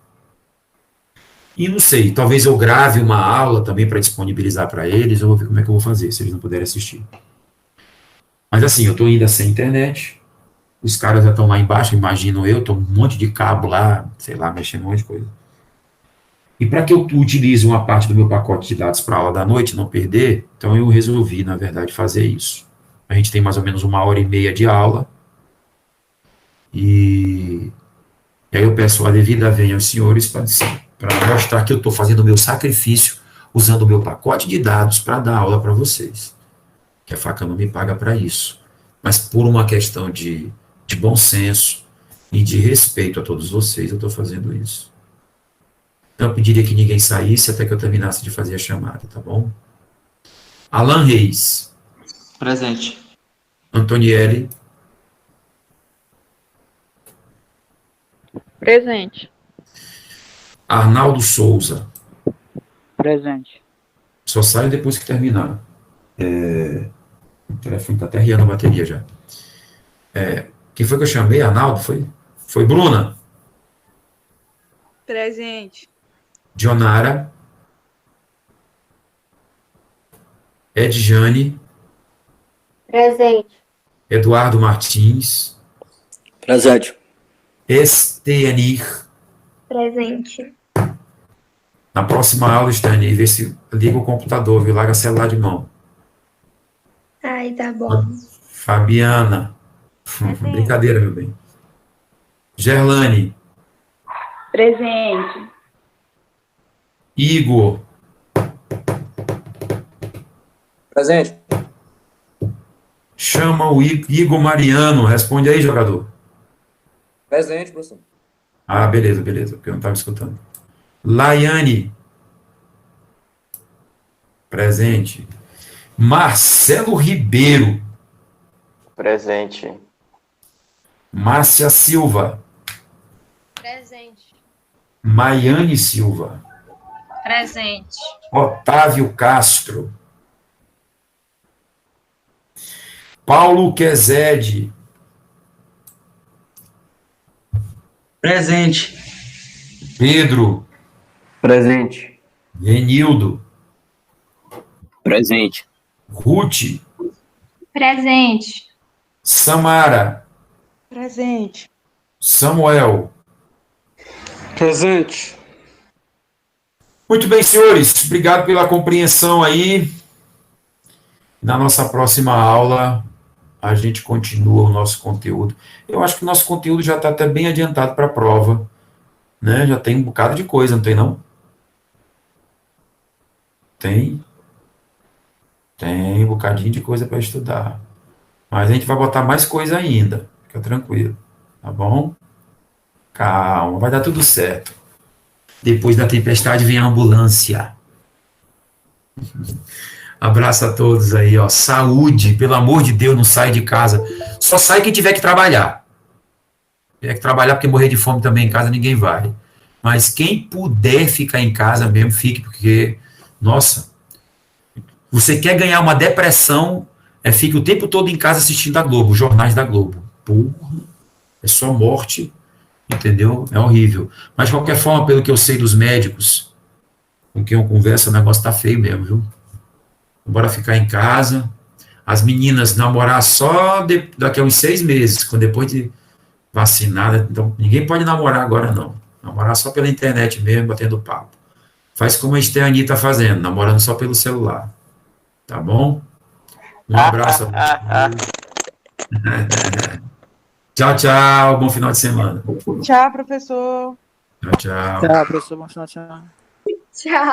E não sei, talvez eu grave uma aula também para disponibilizar para eles, eu vou ver como é que eu vou fazer, se eles não puderem assistir. Mas assim, eu estou ainda sem internet, os caras já estão lá embaixo, imagino eu, estou um monte de cabo lá, sei lá, mexendo um monte de coisa. E para que eu utilize uma parte do meu pacote de dados para a aula da noite, não perder, então eu resolvi, na verdade, fazer isso. A gente tem mais ou menos 1h30 de aula, e aí eu peço a devida venha aos senhores para mostrar que eu estou fazendo o meu sacrifício, usando o meu pacote de dados para dar aula para vocês. Que a faca não me paga para isso. Mas por uma questão de bom senso e de respeito a todos vocês, eu estou fazendo isso. Então eu pediria que ninguém saísse até que eu terminasse de fazer a chamada, tá bom? Alan Reis.
Presente.
Antonielli.
Presente.
Arnaldo Souza.
Presente.
Só saio depois que terminar. O telefone está até riando a bateria já. Quem foi que eu chamei? Arnaldo? Foi Bruna?
Presente.
Dionara? Edjane?
Presente.
Eduardo Martins?
Presente.
Estenir?
Presente.
Na próxima aula, Estenir, vê se liga o computador, viu? Larga o celular de mão.
Ai, tá bom.
Fabiana? Brincadeira, meu bem. Gerlane?
Presente.
Igor?
Presente.
Chama o Igor Mariano. Responde aí, jogador.
Presente, professor.
Ah, beleza, porque eu não estava escutando. Laiane? Presente. Marcelo Ribeiro?
Presente.
Márcia Silva?
Presente.
Maiane Silva?
Presente.
Otávio Castro? Paulo Quezede?
Presente.
Pedro?
Presente.
Renildo?
Presente.
Ruth?
Presente.
Samara?
Presente.
Samuel?
Presente.
Muito bem, senhores. Obrigado pela compreensão aí. Na nossa próxima aula, a gente continua o nosso conteúdo. Eu acho que o nosso conteúdo já está até bem adiantado para a prova, né? Já tem um bocado de coisa, não tem não? Tem um bocadinho de coisa para estudar. Mas a gente vai botar mais coisa ainda. Fica tranquilo, tá bom? Calma, vai dar tudo certo. Depois da tempestade vem a ambulância. Abraço a todos aí, ó. Saúde, pelo amor de Deus, não sai de casa. Só sai quem tiver que trabalhar. Tiver que trabalhar porque morrer de fome também em casa ninguém vai. Mas quem puder ficar em casa mesmo, fique, porque, nossa, você quer ganhar uma depressão, fique o tempo todo em casa assistindo a Globo, os jornais da Globo. Porra, é só morte, entendeu? É horrível. Mas, de qualquer forma, pelo que eu sei dos médicos, com quem eu converso, o negócio tá feio mesmo, viu? Bora ficar em casa. As meninas namorar só daqui a uns 6 meses, quando depois de vacinada. Então, ninguém pode namorar agora, não. Namorar só pela internet mesmo, batendo papo. Faz como a Esteani tá fazendo, namorando só pelo celular. Tá bom? Um abraço. Tchau, tchau. Bom final de semana.
Tchau, professor.
Tchau, tchau.
Tchau, professor. Bom final de semana.
Tchau.